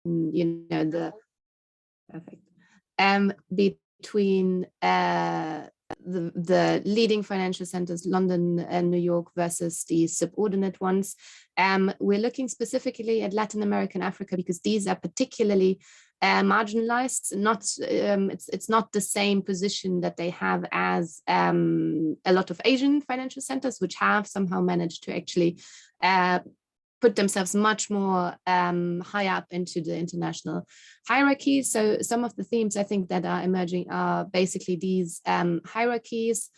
the perfect between the leading financial centers, London and New York, versus the subordinate ones. We're looking specifically at Latin America and Africa because these are particularly marginalized. It's not the same position that they have as a lot of Asian financial centers, which have somehow managed to actually put themselves much more high up into the international hierarchy. So some of the themes I think that are emerging are basically these hierarchies,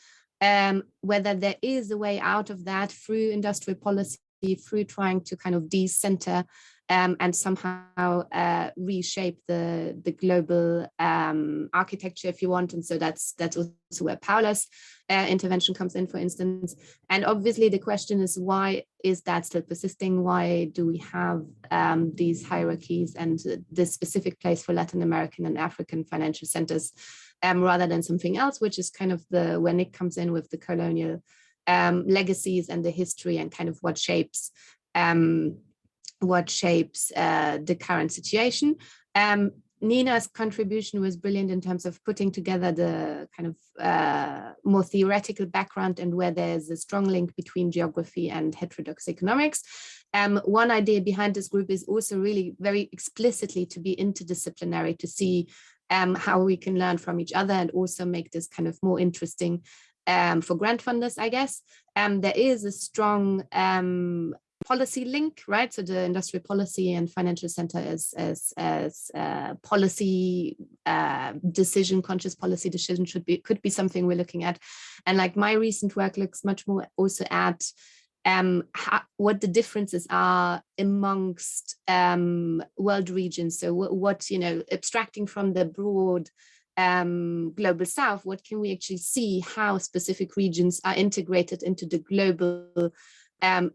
whether there is a way out of that through industrial policy, through trying to kind of decenter and somehow reshape the global architecture, if you want. And so that's also where Paula's intervention comes in, for instance. And obviously the question is, why is that still persisting? Why do we have these hierarchies and this specific place for Latin American and African financial centers rather than something else, which is kind of when it comes in with the colonial legacies and the history and kind of what shapes the current situation. Nina's contribution was brilliant in terms of putting together the kind of more theoretical background and where there's a strong link between geography and heterodox economics. One idea behind this group is also really very explicitly to be interdisciplinary, to see how we can learn from each other and also make this kind of more interesting for grant funders, I guess. There is a strong policy link, right? So the industrial policy and financial center as policy decision, conscious policy decision could be something we're looking at. And like my recent work looks much more also at what the differences are amongst world regions. So what abstracting from the broad global south, what can we actually see how specific regions are integrated into the global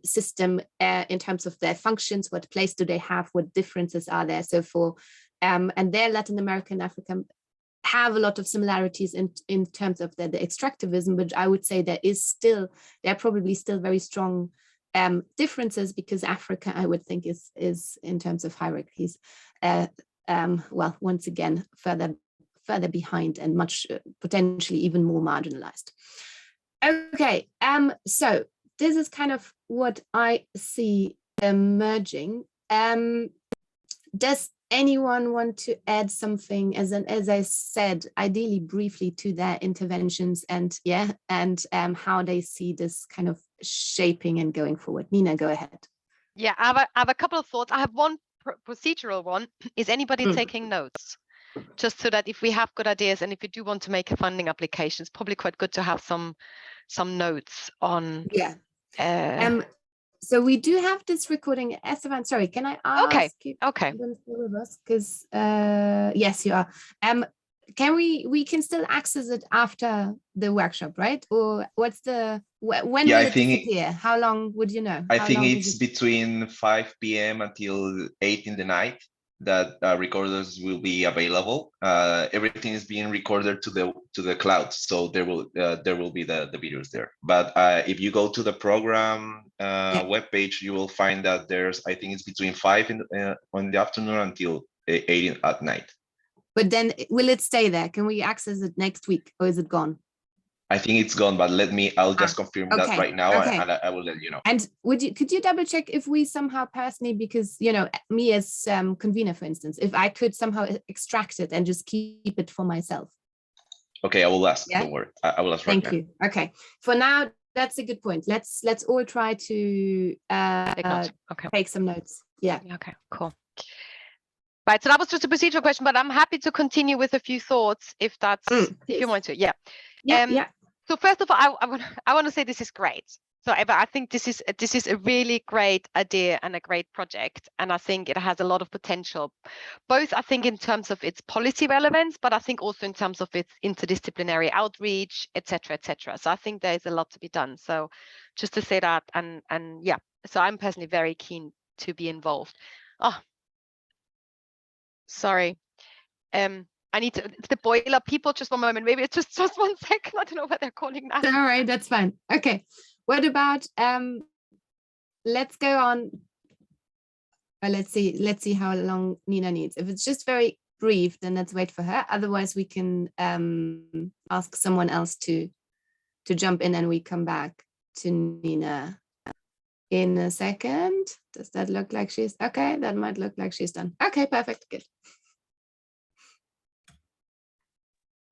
system in terms of their functions, what place do they have, what differences are there. So for and there Latin America and Africa have a lot of similarities in terms of the extractivism, but I would say there are probably still very strong differences, because Africa, I would think, is in terms of hierarchies well, once again further behind and much potentially even more marginalized. Okay, so this is kind of what I see emerging. Does anyone want to add something, as I said, ideally briefly, to their interventions and how they see this kind of shaping and going forward? Nina, go ahead. Yeah, I have a couple of thoughts. I have one procedural one. Is anybody taking notes? Just so that if we have good ideas and if you do want to make a funding application, it's probably quite good to have some notes on. Yeah. So we do have this recording. Esteban, sorry, can I ask you? Okay. Because yes, you are. Can we can still access it after the workshop, right? Or what's when will it disappear? How long would you know? I think it's between 5 p.m. until 8 in the night that recorders will be available. Everything is being recorded to the cloud, so there will be the videos there. But if you go to the program webpage, you will find that I think it's between 5 in the afternoon until 8 at night. But then will it stay there? Can we access it next week, or is it gone? I think it's gone, but I'll just confirm that right now, and I will let you know. And could you double check if we somehow personally, because me as convener, for instance, if I could somehow extract it and just keep it for myself? Okay, I will ask. Don't worry, I will ask. Thank you. Okay, for now, that's a good point. Let's all try to take some notes. Yeah. Okay. Cool. Right, so that was just a procedural question, but I'm happy to continue with a few thoughts if if you want to. Yeah. So first of all, I want to say this is great. So I think this is a really great idea and a great project, and I think it has a lot of potential, both I think in terms of its policy relevance, but I think also in terms of its interdisciplinary outreach, etc., etc. So I think there is a lot to be done. So just to say that, and yeah, so I'm personally very keen to be involved. Oh, sorry. I need to, the boiler people, just one moment, maybe it's just 1 second. I don't know what they're calling now. All right, that's fine. Okay, what about, let's go on. Well, let's see how long Nina needs. If it's just very brief, then let's wait for her. Otherwise, we can ask someone else to jump in, and we come back to Nina in a second. Does that look like she's okay? That might look like she's done. Okay, perfect, good.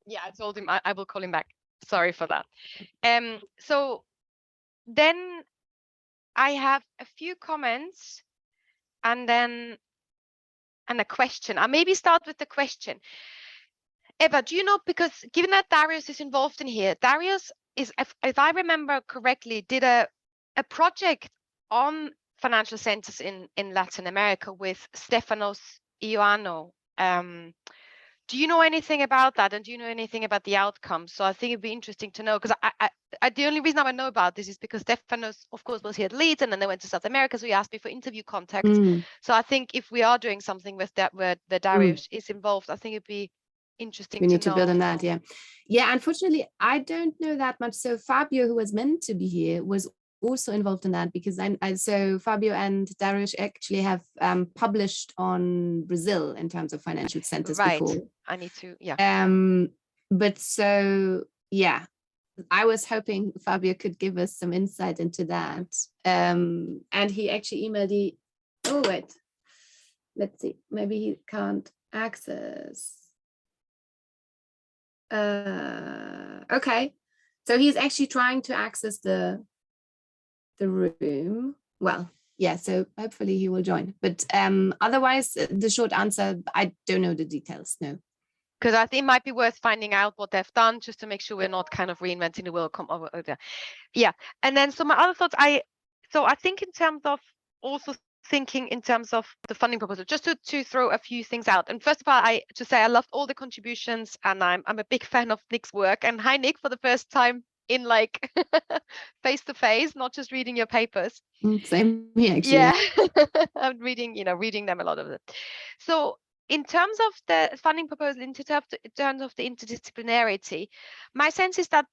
Yeah, I told him I will call him back. Sorry for that. So then I have a few comments and then a question. I'll maybe start with the question. Eva, do you know, because given that Darius is involved in here, Darius is, if I remember correctly, did a project on financial centers in Latin America with Stefanos Ioannou. Do you know anything about that? And do you know anything about the outcome? So I think it'd be interesting to know, because I the only reason I know about this is because Stefanos, of course, was here at Leeds, and then they went to South America. So he asked me for interview contacts. So I think if we are doing something with that, where the Darius is involved, I think it'd be interesting we need to know. build on that. Yeah, unfortunately I don't know that much. So Fabio, who was meant to be here, was also involved in that, because so Fabio and Darius actually have published on Brazil in terms of financial centers before. I need to, but so yeah, I was hoping Fabio could give us some insight into that. And he actually emailed oh wait, let's see, maybe he can't access. Okay, so he's actually trying to access the room. Well, yeah, so hopefully he will join, but otherwise the short answer, I don't know the details, no. Because I think it might be worth finding out what they've done, just to make sure we're not kind of reinventing the wheel. Yeah, and then so my other thoughts, I think in terms of also thinking in terms of the funding proposal, just to throw a few things out. And first of all, I loved all the contributions, and I'm a big fan of Nick's work. And hi, Nick, for the first time in like face to face, not just reading your papers. Same here, actually. Yeah, I'm reading them, a lot of it. So in terms of the funding proposal, in terms of the interdisciplinarity, my sense is that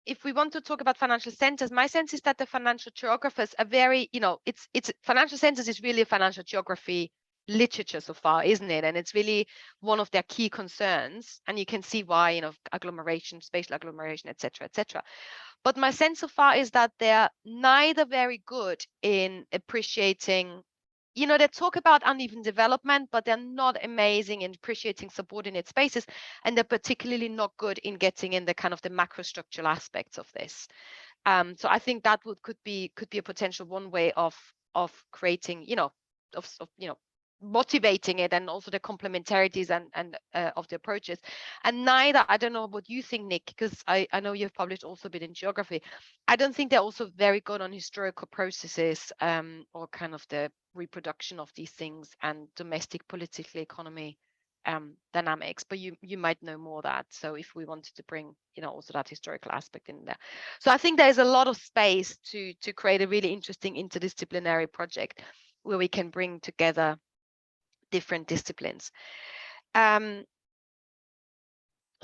if we want to talk about financial centers, my sense is that the financial geographers are very, it's financial centers is really a financial geography literature so far, isn't it? And it's really one of their key concerns, and you can see why, agglomeration, spatial agglomeration, etc., etc. But my sense so far is that they're neither very good in appreciating, they talk about uneven development, but they're not amazing in appreciating subordinate spaces, and they're particularly not good in getting in the kind of the macrostructural aspects of this. So I think that could be a potential one way of creating, motivating it, and also the complementarities and of the approaches. And neither, I don't know what you think, Nick, because I know you've published also a bit in geography. I don't think they're also very good on historical processes or kind of the reproduction of these things and domestic political economy dynamics, but you might know more that. So if we wanted to bring also that historical aspect in there, so I think there's a lot of space to create a really interesting interdisciplinary project where we can bring together different disciplines. So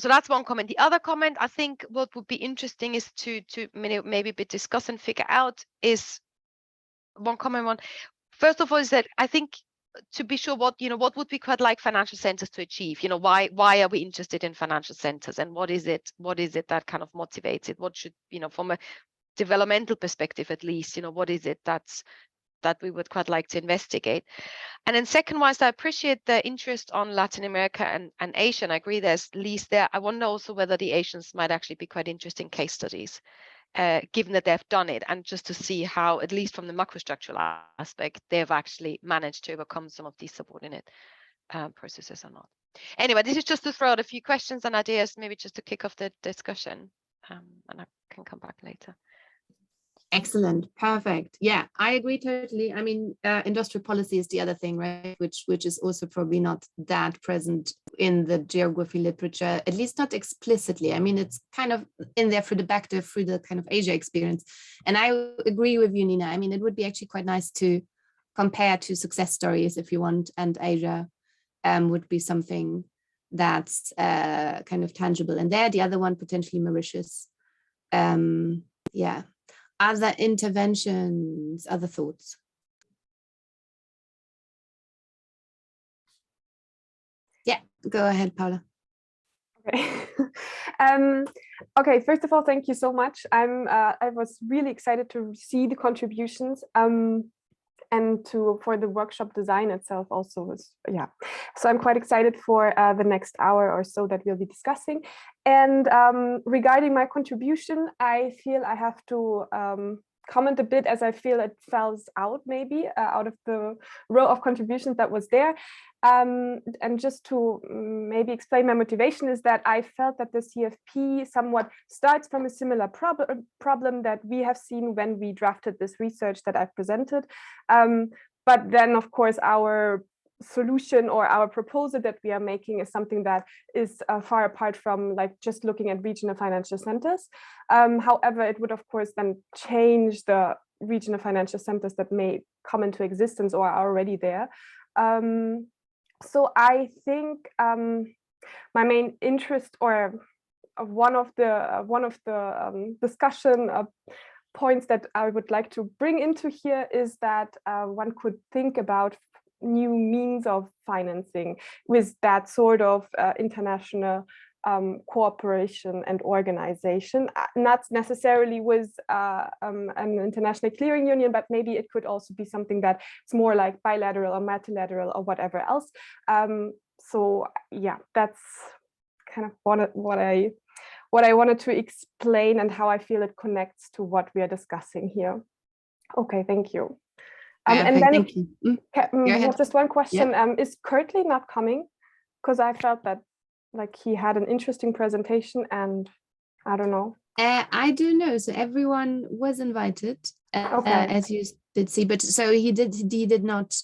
that's one comment. The other comment, I think what would be interesting is to maybe discuss and figure out is one common one. First of all, is that I think to be sure what would we quite like financial centers to achieve. Why are we interested in financial centers, and what is it that kind of motivates it? What should, from a developmental perspective at least, what is it that we would quite like to investigate? And then second wise, I appreciate the interest on Latin America and Asia, and I agree there's least there. I wonder also whether the Asians might actually be quite interesting case studies, given that they've done it, and just to see how, at least from the macrostructural aspect, they've actually managed to overcome some of these subordinate processes or not. Anyway, this is just to throw out a few questions and ideas, maybe just to kick off the discussion, and I can come back later. Excellent, perfect. Yeah, I agree totally. I mean, industrial policy is the other thing, right? Which is also probably not that present in the geography literature, at least not explicitly. I mean, it's kind of in there through the kind of Asia experience. And I agree with you, Nina. I mean, it would be actually quite nice to compare to success stories if you want, and Asia would be something that's kind of tangible. And there, the other one potentially Mauritius. Yeah. Other interventions, other thoughts? Yeah, go ahead, Paula. Okay. Okay, first of all, thank you so much. I was really excited to see the contributions and for the workshop design itself also was, yeah. So I'm quite excited for the next hour or so that we'll be discussing. And regarding my contribution, I feel I have to comment a bit, as I feel it falls out maybe out of the row of contributions that was there. And just to maybe explain my motivation is that I felt that the CFP somewhat starts from a similar problem that we have seen when we drafted this research that I've presented. But then, of course, our solution or our proposal that we are making is something that is far apart from like just looking at regional financial centers. However, it would, of course, then change the regional financial centers that may come into existence or are already there. So I think my main interest or one of the discussion points that I would like to bring into here is that one could think about new means of financing with that sort of international cooperation and organization, not necessarily with an international clearing union, but maybe it could also be something that it's more like bilateral or multilateral or whatever else. So yeah, that's kind of what I wanted to explain and how I feel it connects to what we are discussing here. Okay, thank you. And then thank you. Just one question. Yeah. Is Kurtley not coming? Because I felt that like he had an interesting presentation and I don't know. I do know. So everyone was invited, as you did see, but so he did not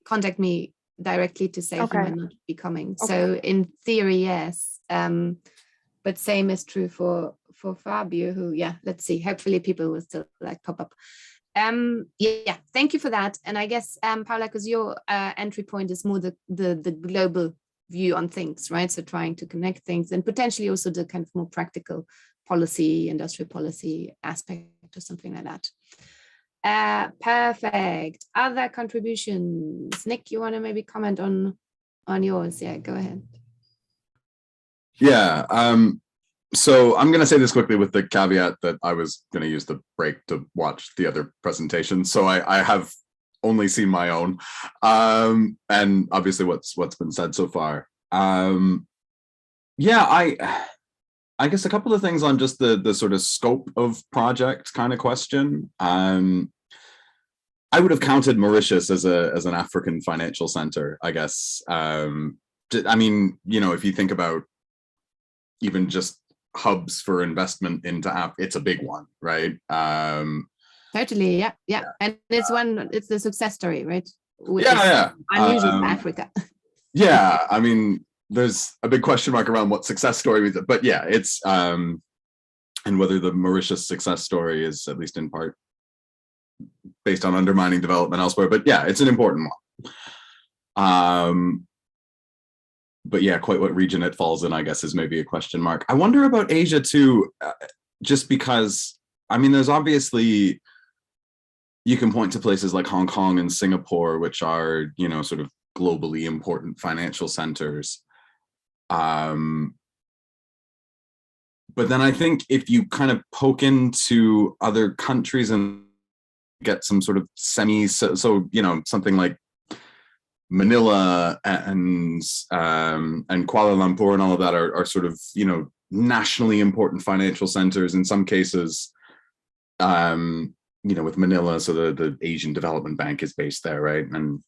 contact me directly to say he might not be coming. Okay. So in theory, yes. But same is true for Fabio, who, yeah, let's see. Hopefully people will still like pop up. Yeah, thank you for that. And I guess, Paula, because your entry point is more the global view on things, right? So trying to connect things and potentially also the kind of more practical policy, industrial policy aspect or something like that. Perfect. Other contributions? Nick, you want to maybe comment on yours? Yeah, go ahead. Yeah. So I'm going to say this quickly with the caveat that I was going to use the break to watch the other presentations. So I have only seen my own, and obviously what's been said so far. Yeah, I guess a couple of things on just the sort of scope of project kind of question. I would have counted Mauritius as an African financial center, I guess. I mean, you know, if you think about even just hubs for investment into it's a big one, right? Totally, yeah. And it's the success story, right? Which is unusual for Africa. Yeah, I mean, there's a big question mark around what success story with it, but yeah, it's and whether the Mauritius success story is at least in part based on undermining development elsewhere, but yeah, it's an important one. But yeah, quite what region it falls in, I guess, is maybe a question mark. I wonder about Asia too, just because, I mean, there's obviously, you can point to places like Hong Kong and Singapore, which are, you know, sort of globally important financial centers. But then I think if you kind of poke into other countries and get some sort of so you know, something like Manila and Kuala Lumpur and all of that are sort of, you know, nationally important financial centers in some cases. You know, with Manila, so the Asian Development Bank is based there, right? And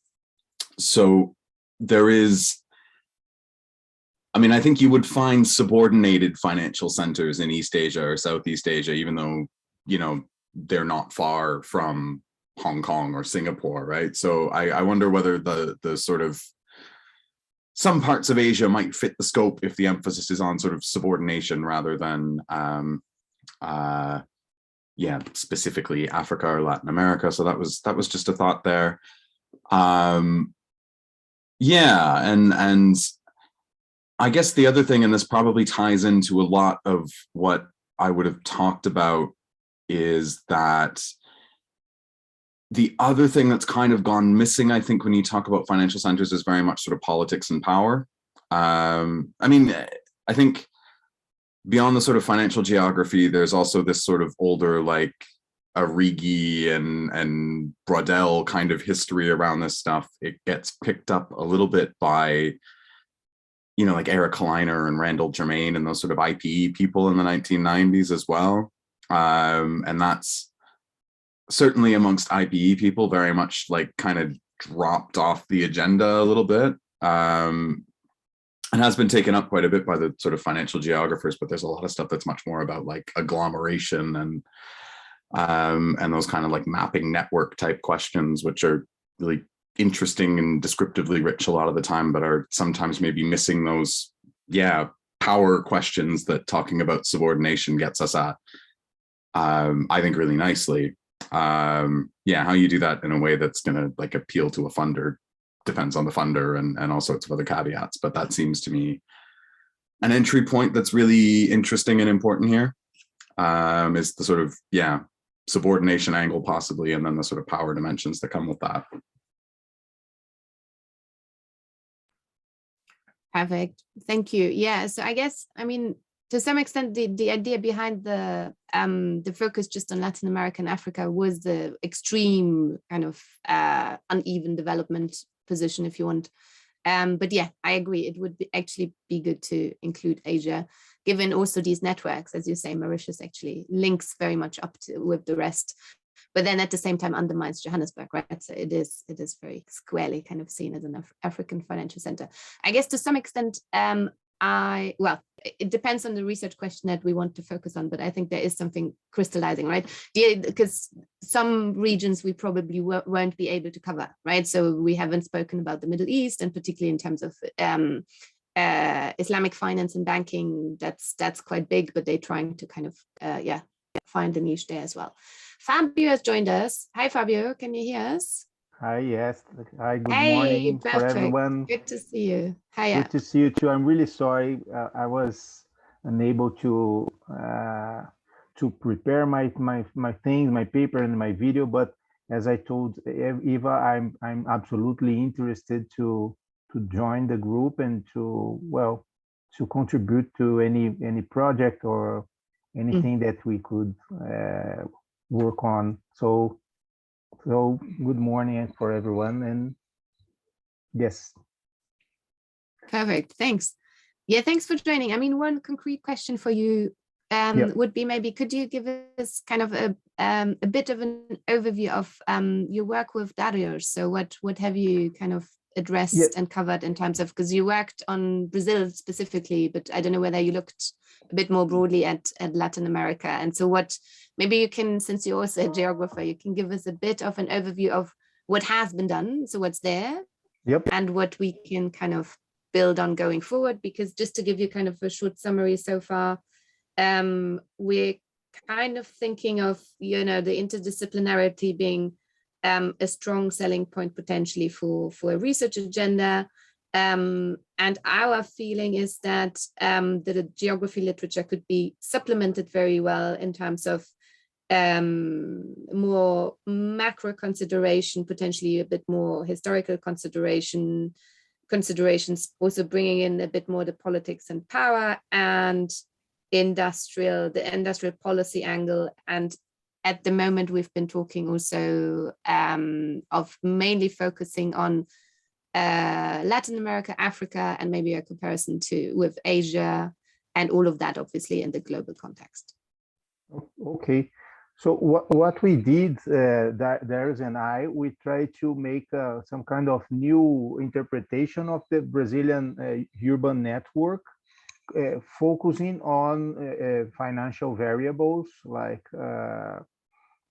so there is, I mean, I think you would find subordinated financial centers in East Asia or Southeast Asia, even though, you know, they're not far from Hong Kong or Singapore, right? So I wonder whether the sort of some parts of Asia might fit the scope if the emphasis is on sort of subordination rather than yeah, specifically Africa or Latin America. So that was just a thought there. Yeah, and I guess the other thing, and this probably ties into a lot of what I would have talked about, is that the other thing that's kind of gone missing, I think, when you talk about financial centers is very much sort of politics and power. I mean, I think beyond the sort of financial geography, there's also this sort of older, like, Arrighi and Braudel kind of history around this stuff. It gets picked up a little bit by, you know, like Eric Kleiner and Randall Germain and those sort of IPE people in the 1990s as well. And that's certainly amongst IPE people very much like kind of dropped off the agenda a little bit. And has been taken up quite a bit by the sort of financial geographers, but there's a lot of stuff that's much more about like agglomeration and those kind of like mapping network type questions, which are really interesting and descriptively rich a lot of the time, but are sometimes maybe missing those, power questions that talking about subordination gets us at, I think really nicely. How you do that in a way that's going to like appeal to a funder depends on the funder and all sorts of other caveats, but that seems to me an entry point that's really interesting and important here, is the sort of, subordination angle possibly, and then the sort of power dimensions that come with that. Perfect. Thank you. Yeah. So I guess, I mean, to some extent, the idea behind the focus just on Latin America and Africa was the extreme kind of uneven development position, if you want. But yeah, I agree. It would actually be good to include Asia, given also these networks, as you say, Mauritius actually links very much up with the rest, but then at the same time undermines Johannesburg, right? So it is very squarely kind of seen as an African financial center. I guess to some extent, it depends on the research question that we want to focus on, but I think there is something crystallizing, right? Because some regions we probably won't be able to cover, right? So we haven't spoken about the Middle East, and particularly in terms of Islamic finance and banking, that's quite big, but they're trying to kind of, find a niche there as well. Fabio has joined us. Hi, Fabio, can you hear us? Hi, yes. Hi, good morning for everyone. Good to see you. Hiya. Good to see you too. I'm really sorry I was unable to prepare my things, my paper and my video, but as I told Eva, I'm absolutely interested to join the group and to contribute to any project or anything that we could work on. So good morning for everyone, and yes. Perfect, thanks. Yeah, thanks for joining. I mean, one concrete question for you would be, maybe could you give us kind of a bit of an overview of your work with Darius? So what have you kind of addressed and covered in terms of, because you worked on Brazil specifically, but I don't know whether you looked a bit more broadly at Latin America. And so maybe you can, since you're also a geographer, you can give us a bit of an overview of what has been done, so what's there, and what we can kind of build on going forward. Because just to give you kind of a short summary so far, we're kind of thinking of, the interdisciplinarity being a strong selling point potentially for a research agenda. And our feeling is that the geography literature could be supplemented very well in terms of more macro consideration, potentially a bit more historical considerations, also bringing in a bit more the politics and power and the industrial policy angle. And at the moment, we've been talking also of mainly focusing on Latin America, Africa, and maybe a comparison with Asia, and all of that obviously in the global context. Okay, so what we did, Darius and I, we tried to make some kind of new interpretation of the Brazilian urban network, focusing on financial variables like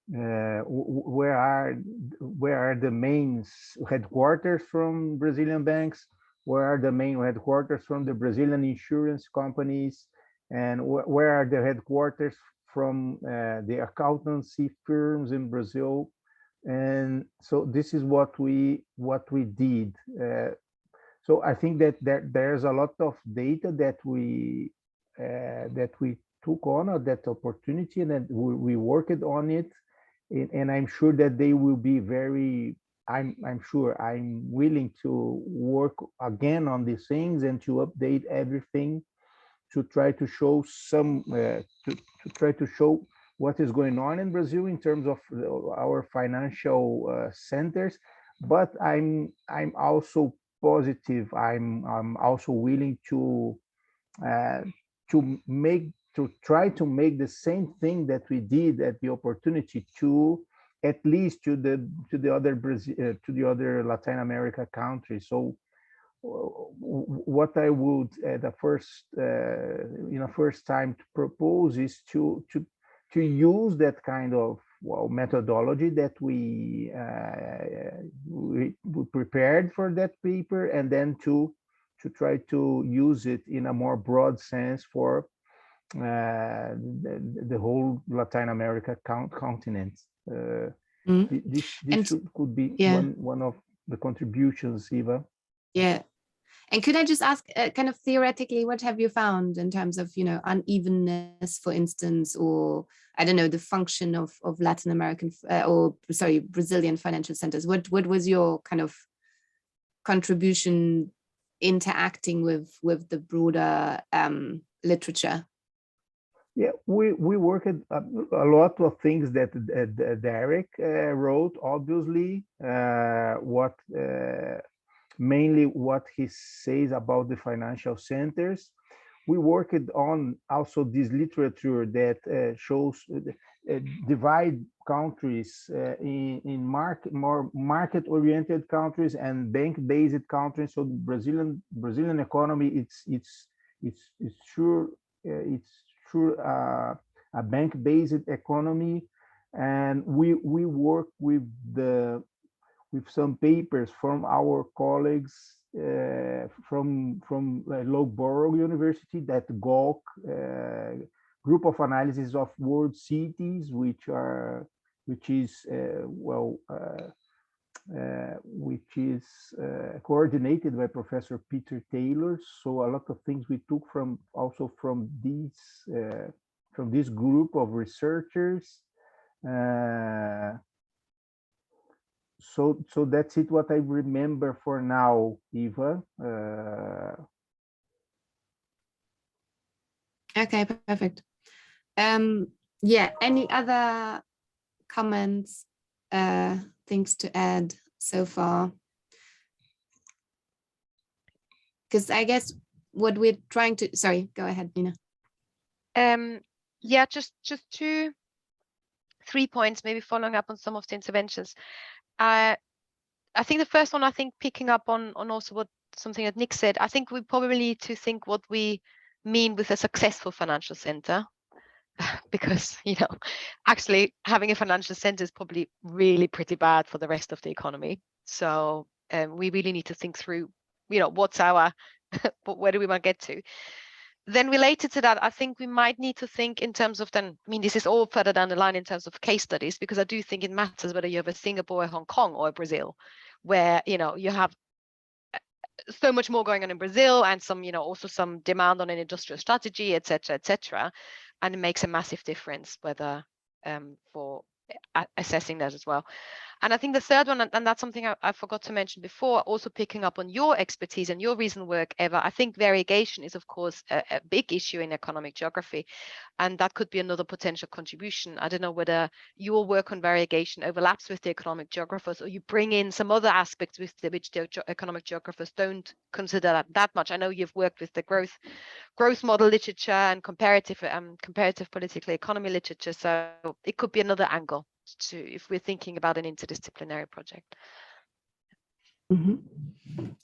where are the main headquarters from Brazilian banks, where are the main headquarters from the Brazilian insurance companies, and where are the headquarters from the accountancy firms in Brazil. And so this is what we did. So I think that there's a lot of data that we took on that opportunity, and that we worked on it. and I'm sure that they will be very. I'm sure I'm willing to work again on these things and to update everything to try to show to try to show what is going on in Brazil in terms of our financial centers. But I'm also positive. I'm also willing to try to make the same thing that we did at the opportunity to at least to the other Brazil to the other Latin America countries. So what I would the first first time to propose is to use that kind of methodology that we prepared for that paper, and then to try to use it in a more broad sense for the whole Latin America continent. This could be one of the contributions, Eva. Yeah. And could I just ask, kind of theoretically, what have you found in terms of, unevenness, for instance, or I don't know, the function of Latin American Brazilian financial centers? What was your kind of contribution interacting with the broader literature? Yeah, we worked a lot of things that Derek wrote. Obviously, mainly what he says about the financial centers. We worked on also this literature that shows divide countries in more market-oriented countries and bank-based countries. So the Brazilian economy, it's sure a bank-based economy, and we work with some papers from our colleagues from Loughborough University, that GOC group of analysis of world cities, which is coordinated by Professor Peter Taylor. So a lot of things we took from this group of researchers. So that's it, what I remember for now, Eva. Okay, perfect. Yeah, any other comments, things to add so far? Because I guess what we're trying to, sorry, go ahead, Nina. Yeah, just 3 points, maybe following up on some of the interventions. I think the first one, picking up on also something that Nick said, I think we probably need to think what we mean with a successful financial center, because actually having a financial center is probably really pretty bad for the rest of the economy. So we really need to think through, what's our where do we want to get to. Then related to that, I think we might need to think in terms of this is all further down the line in terms of case studies, because I do think it matters whether you have a Singapore, a Hong Kong, or a Brazil, where, you have so much more going on in Brazil, and some, also some demand on an industrial strategy, etc., etc. And it makes a massive difference whether for assessing that as well. And I think the third one, and that's something I forgot to mention before, also picking up on your expertise and your recent work, Eva, I think variegation is, of course, a big issue in economic geography, and that could be another potential contribution. I don't know whether your work on variegation overlaps with the economic geographers, or you bring in some other aspects with which the economic geographers don't consider that much. I know you've worked with the growth model literature and comparative political economy literature, so it could be another angle to, if we're thinking about an interdisciplinary project.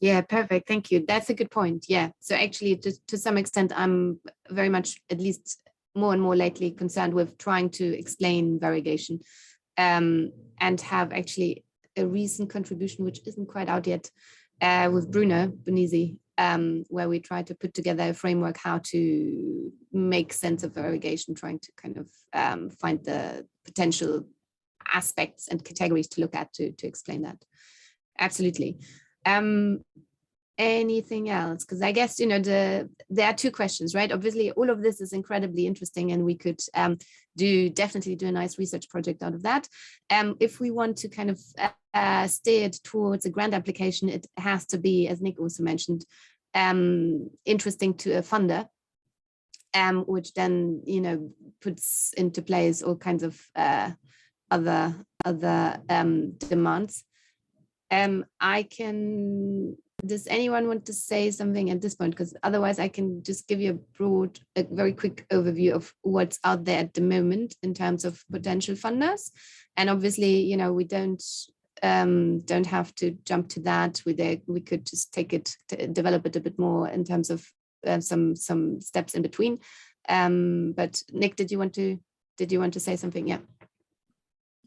Yeah, perfect. Thank you. That's a good point. Yeah. So actually, to some extent, I'm very much, at least more and more lately, concerned with trying to explain variegation, and have actually a recent contribution, which isn't quite out yet, with Bruno Bonizzi, where we try to put together a framework how to make sense of variegation, trying to kind of find the potential aspects and categories to look at to explain that. Absolutely. anything else? Because I guess, there are two questions, right? Obviously, all of this is incredibly interesting, and we could definitely do a nice research project out of that. If we want to kind of steer it towards a grant application, it has to be, as Nick also mentioned, interesting to a funder, which then, puts into place all kinds of other demands. Does anyone want to say something at this point? Because otherwise I can just give you a very quick overview of what's out there at the moment in terms of potential funders. And obviously, we don't have to jump to that. We could just develop it a bit more in terms of some steps in between. But Nick, did you want to say something? Yeah.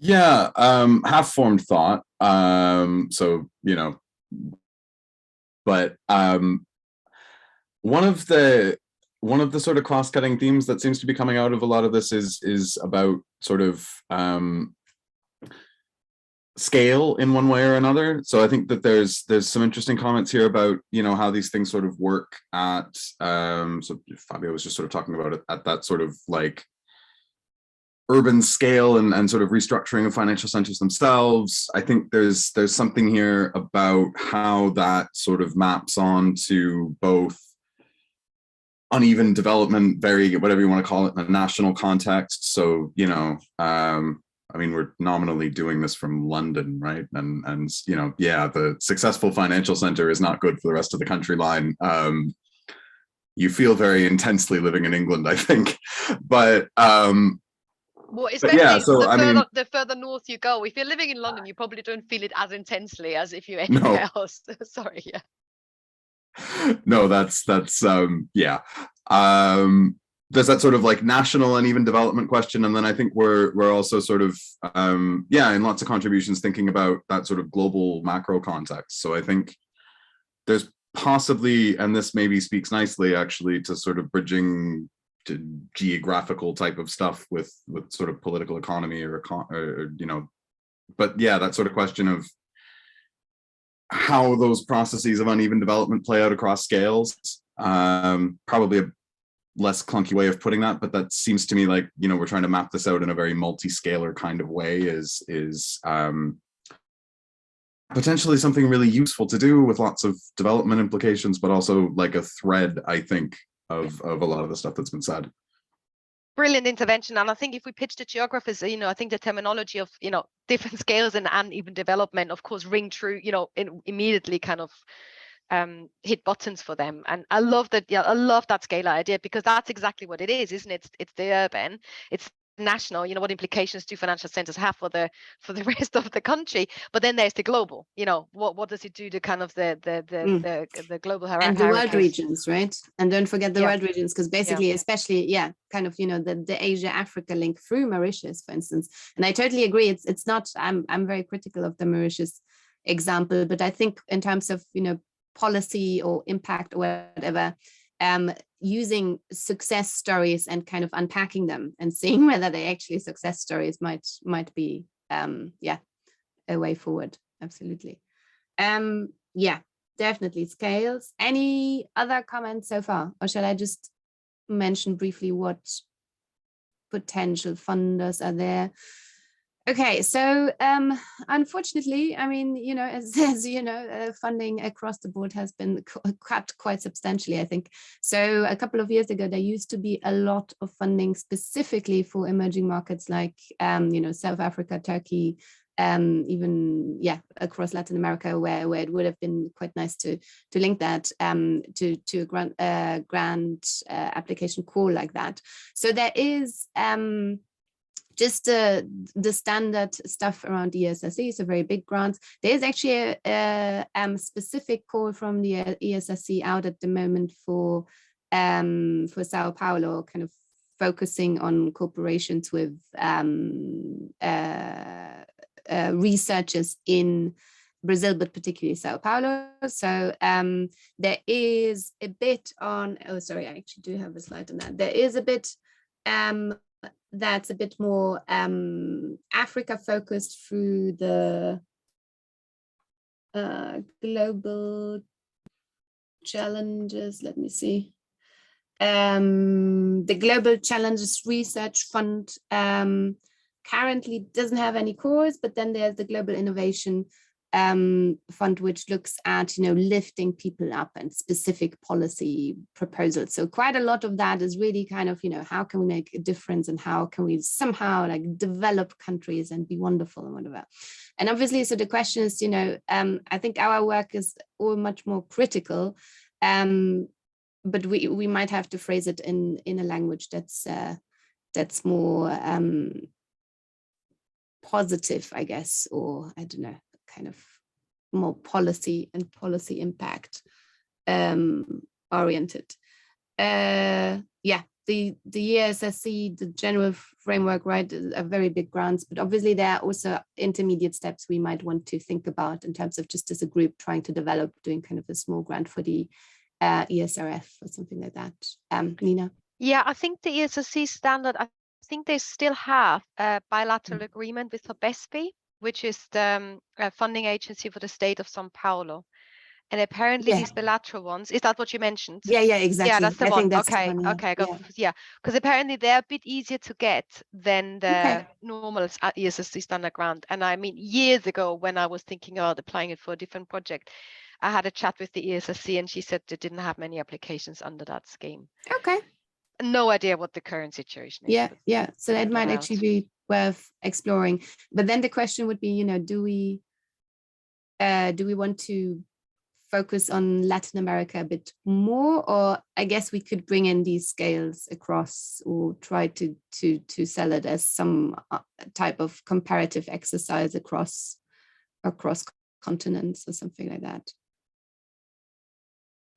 Yeah, half-formed thought. But one of the sort of cross-cutting themes that seems to be coming out of a lot of this is about sort of scale in one way or another. So I think that there's some interesting comments here about how these things sort of work at so Fabio was just sort of talking about it at that sort of like urban scale and sort of restructuring of financial centers themselves. I think there's something here about how that sort of maps on to both uneven development, whatever you want to call it, in a national context. So, I mean, we're nominally doing this from London, right? And the successful financial center is not good for the rest of the country line. You feel very intensely living in England, I think. But well, especially the further north you go. If you're living in London, you probably don't feel it as intensely as if you're anywhere else. Sorry, yeah. No, that's yeah. There's that sort of like national uneven development question, and then I think we're also sort of in lots of contributions thinking about that sort of global macro context. So I think there's possibly, and this maybe speaks nicely actually to sort of bridging to geographical type of stuff with sort of political economy or but yeah, that sort of question of how those processes of uneven development play out across scales. Probably a less clunky way of putting that, but that seems to me like, we're trying to map this out in a very multi-scalar kind of way is potentially something really useful to do with lots of development implications, but also like a thread, I think, of a lot of the stuff that's been said. Brilliant intervention. And I think if we pitch to geographers, I think the terminology of, different scales and uneven development, of course, ring true, immediately kind of hit buttons for them. And I love that. Yeah, I love that scalar idea, because that's exactly what it is, isn't it? It's the urban, it's national, what implications do financial centers have for the rest of the country? But then there's the global, what does it do to kind of the global hierarchy and the world regions, right? And don't forget the world regions, because basically, especially kind of the Asia Africa link through Mauritius, for instance. And I totally agree. It's not. I'm very critical of the Mauritius example, but I think in terms of policy or impact or whatever, using success stories and kind of unpacking them and seeing whether they actually success stories might be a way forward. Absolutely. Definitely scales. Any other comments so far, or shall I just mention briefly what potential funders are there? Okay, so unfortunately, I mean, as funding across the board has been cut quite substantially, I think. So a couple of years ago, there used to be a lot of funding specifically for emerging markets like, South Africa, Turkey, even across Latin America, where it would have been quite nice to link that to a grant application call like that. So there is just the standard stuff around ESSC, so very big grants. There is actually a specific call from the ESSC out at the moment for Sao Paulo, kind of focusing on cooperations with researchers in Brazil, but particularly Sao Paulo. So there is a bit on, I actually do have a slide on that. There is a bit that's a bit more Africa focused through the global challenges, let me see. The Global Challenges Research Fund currently doesn't have any cores, but then there's the Global Innovation Fund, which looks at, lifting people up and specific policy proposals. So quite a lot of that is really kind of, how can we make a difference and how can we somehow like develop countries and be wonderful and whatever. And obviously, so the question is, I think our work is all much more critical, but we might have to phrase it in a language that's more positive, I guess, or I don't know, kind of more policy and policy impact oriented. The ESSC, the general framework, right, are very big grants, but obviously there are also intermediate steps we might want to think about in terms of just as a group trying to develop, doing kind of a small grant for the ESRF or something like that. Nina? Yeah, I think the ESSC standard, I think they still have a bilateral agreement with BESPI, which is the funding agency for the state of Sao Paulo. And apparently these bilateral ones, is that what you mentioned? Yeah, exactly. Yeah, that's the one. Think that's okay, the one, okay, yeah. Because apparently they're a bit easier to get than the normal ESSC standard grant. And I mean, years ago when I was thinking about applying it for a different project, I had a chat with the ESSC and she said they didn't have many applications under that scheme. Okay. No idea what the current situation is. Yeah. So that might actually be worth exploring. But then the question would be, do we want to focus on Latin America a bit more, or I guess we could bring in these scales across, or try to sell it as some type of comparative exercise across continents or something like that.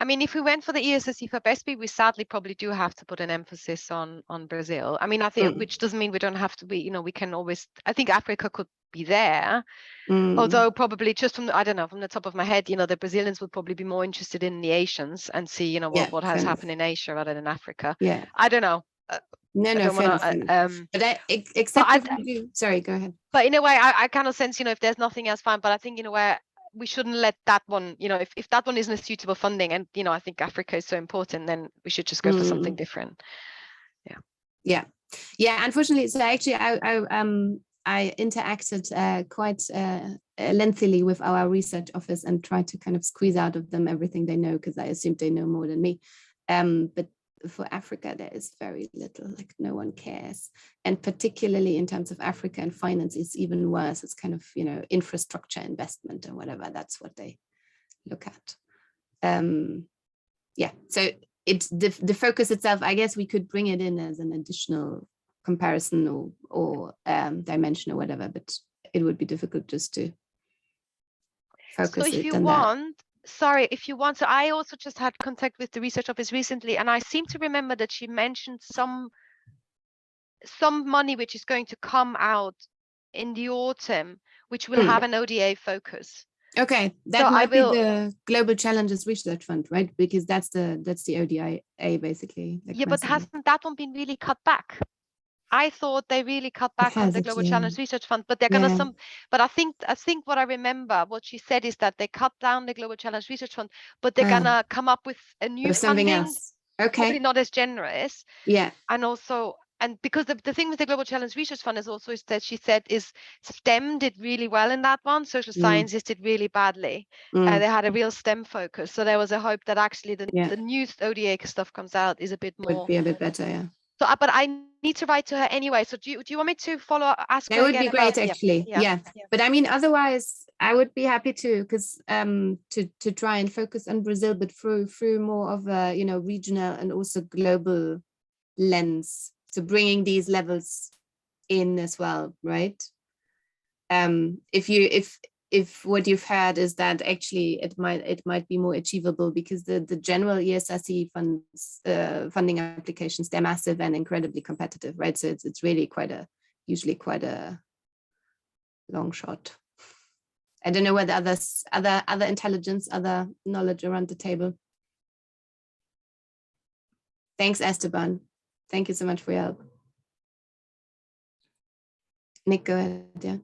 I mean, if we went for the ESSC for BESPI, we sadly probably do have to put an emphasis on Brazil. I mean, I think, which doesn't mean we don't have to be, we can always, I think Africa could be there. Although probably just from, I don't know, from the top of my head, the Brazilians would probably be more interested in the Asians and see, what has happened in Asia rather than Africa. Yeah. I don't know. No, sorry, go ahead. But in a way, I kind of sense, if there's nothing else, fine. But I think, where we shouldn't let that one, if that one isn't a suitable funding, and, I think Africa is so important, then we should just go for something different. Yeah. Unfortunately, so actually, I interacted quite lengthily with our research office and tried to kind of squeeze out of them everything they know, because I assumed they know more than me. But for Africa, there is very little, like no one cares. And particularly in terms of Africa and finance, it's even worse. It's kind of, infrastructure investment and whatever, that's what they look at. So it's the focus itself, I guess we could bring it in as an additional comparison or dimension or whatever, but it would be difficult just to focus. So if you want, so I also just had contact with the research office recently, and I seem to remember that she mentioned some money which is going to come out in the autumn, which will have an ODA focus. Okay, that might be the Global Challenges Research Fund, right? Because that's the ODA basically. Yeah, but hasn't that one been really cut back? I thought they really cut back on the Global Challenge Research Fund, but they're gonna but I think what I remember, what she said is that they cut down the Global Challenge Research Fund, but they're gonna come up with a new something funding, else. Okay. Probably not as generous. Yeah. And because the thing with the Global Challenge Research Fund is that she said is STEM did really well in that one. Social sciences did really badly. They had a real STEM focus. So there was a hope that actually the new ODA stuff comes out is a bit more. Would be a bit better, yeah. So, but I need to write to her anyway. So do you want me to follow up? Ask her that would again be great, about, actually. Yeah. But I mean, otherwise, I would be happy to, because to try and focus on Brazil, but through more of a regional and also global lens. So bringing these levels in as well, right? If what you've heard is that actually it might be more achievable, because the general ESSC funds funding applications, they're massive and incredibly competitive, right? So it's really usually quite a long shot. I don't know whether other intelligence, other knowledge around the table. Thanks, Esteban. Thank you so much for your help. Nick, go ahead.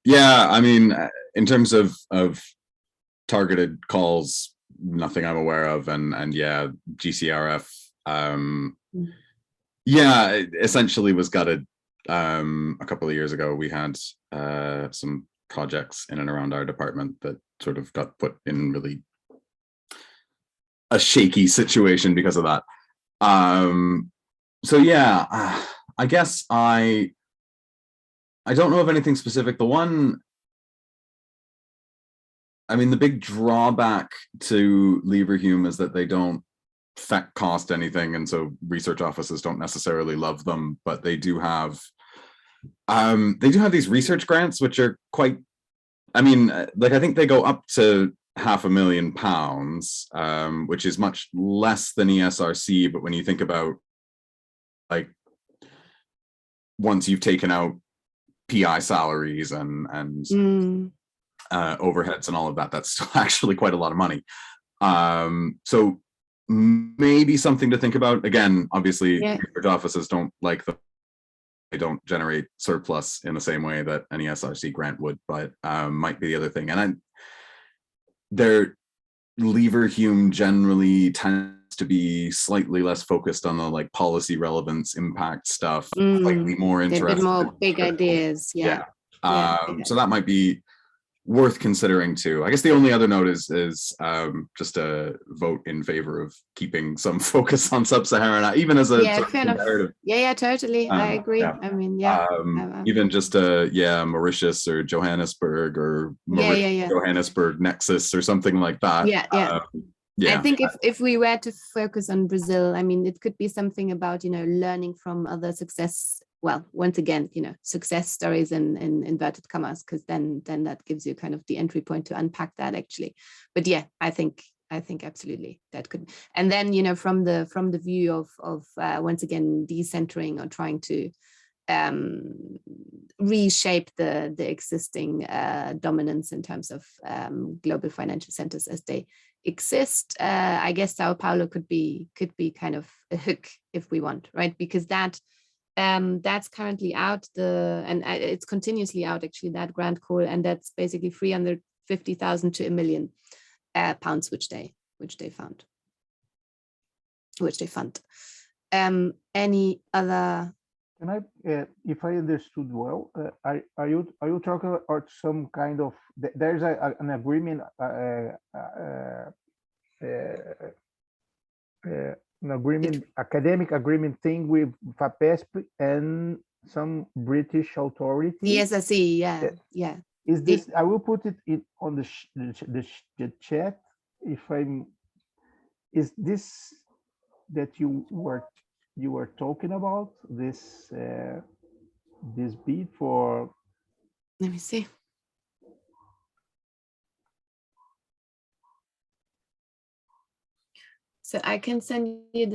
Yeah, I mean, in terms of targeted calls, nothing I'm aware of. And yeah, GCRF, yeah, it essentially was gutted. A couple of years ago, we had some projects in and around our department that sort of got put in really a shaky situation because of that. So yeah, I guess I don't know of anything specific. The one, I mean, the big drawback to Leverhulme is that they don't cost anything, and so research offices don't necessarily love them, but they do have these research grants, which are quite, I mean, like, I think they go up to £500,000, which is much less than ESRC. But when you think about, like, once you've taken out PI salaries and overheads and all of that, that's still actually quite a lot of money. So maybe something to think about. Again, obviously, research offices don't like them. They don't generate surplus in the same way that an ESRC grant would, but might be the other thing. And Leverhulme generally tends to be slightly less focused on the, like, policy relevance, impact stuff, slightly more interested. A bit more big ideas, yeah. So that might be worth considering too. I guess the only other note is just a vote in favor of keeping some focus on sub-Saharan, even as a fair enough. Yeah, totally. I agree. I mean, even just Mauritius or Johannesburg or Johannesburg Nexus or something like that. I think if we were to focus on Brazil, I mean, it could be something about, learning from other success. Well, once again, success stories in inverted commas, because then that gives you kind of the entry point to unpack that, actually. But yeah, I think absolutely that could. And then, from the view of once again decentering or trying to reshape the existing dominance in terms of global financial centers as they exist. I guess Sao Paulo could be kind of a hook if we want, right? Because that's currently out, and it's continuously out, actually, that grant call, and that's basically 350,000 to £1 million pounds, which they fund. Any other? Can I, if I understood well, are you talking about some kind of, there's an agreement, academic agreement thing with FAPESP and some British authority? DSA, yeah. Is this? I will put it on the chat. Is this that you were talking about, this bid for? Let me see. So I can send you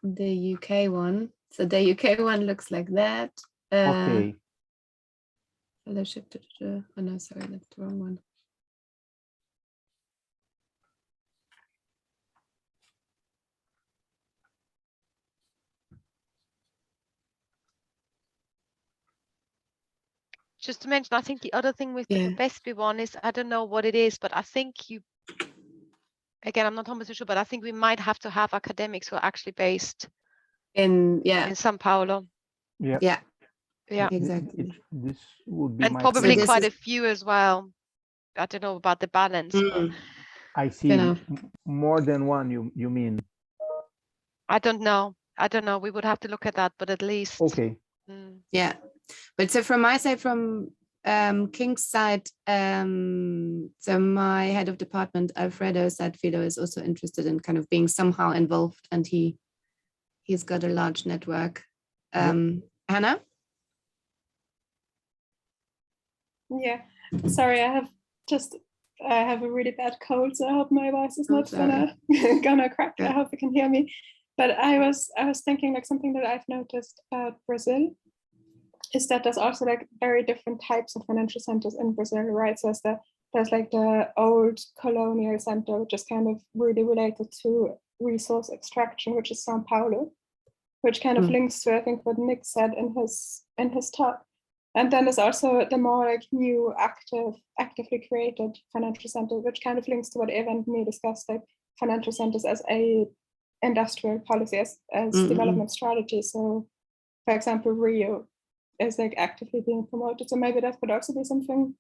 the UK one. So the UK one looks like that. Okay. Fellowship. Oh no, sorry, that's the wrong one. Just to mention, I think the other thing with the FAPESP one is, I don't know what it is, but I think again, I'm not 100% sure, but I think we might have to have academics who are actually based in Sao Paulo. Yeah, exactly. This would be, and probably quite a few as well. I don't know about the balance. I see more than one. You mean? I don't know. We would have to look at that, but at least. Okay. Yeah. But so from my side, from King's side, so my head of department, Alfredo Sadfido, is also interested in kind of being somehow involved, and he's got a large network. Hannah? Yeah, sorry, I have a really bad cold, so I hope my voice is not gonna crack. I hope you can hear me. But I was thinking, like, something that I've noticed about Brazil is that there's also like very different types of financial centers in Brazil, right? So there's like the old colonial center, which is kind of really related to resource extraction, which is Sao Paulo, which kind of links to, I think, what Nick said in his talk. And then there's also the more like new actively created financial center, which kind of links to what Eva and me discussed, like financial centers as a industrial policy, as development strategy. So for example, Rio is like actively being promoted. So maybe that could also be something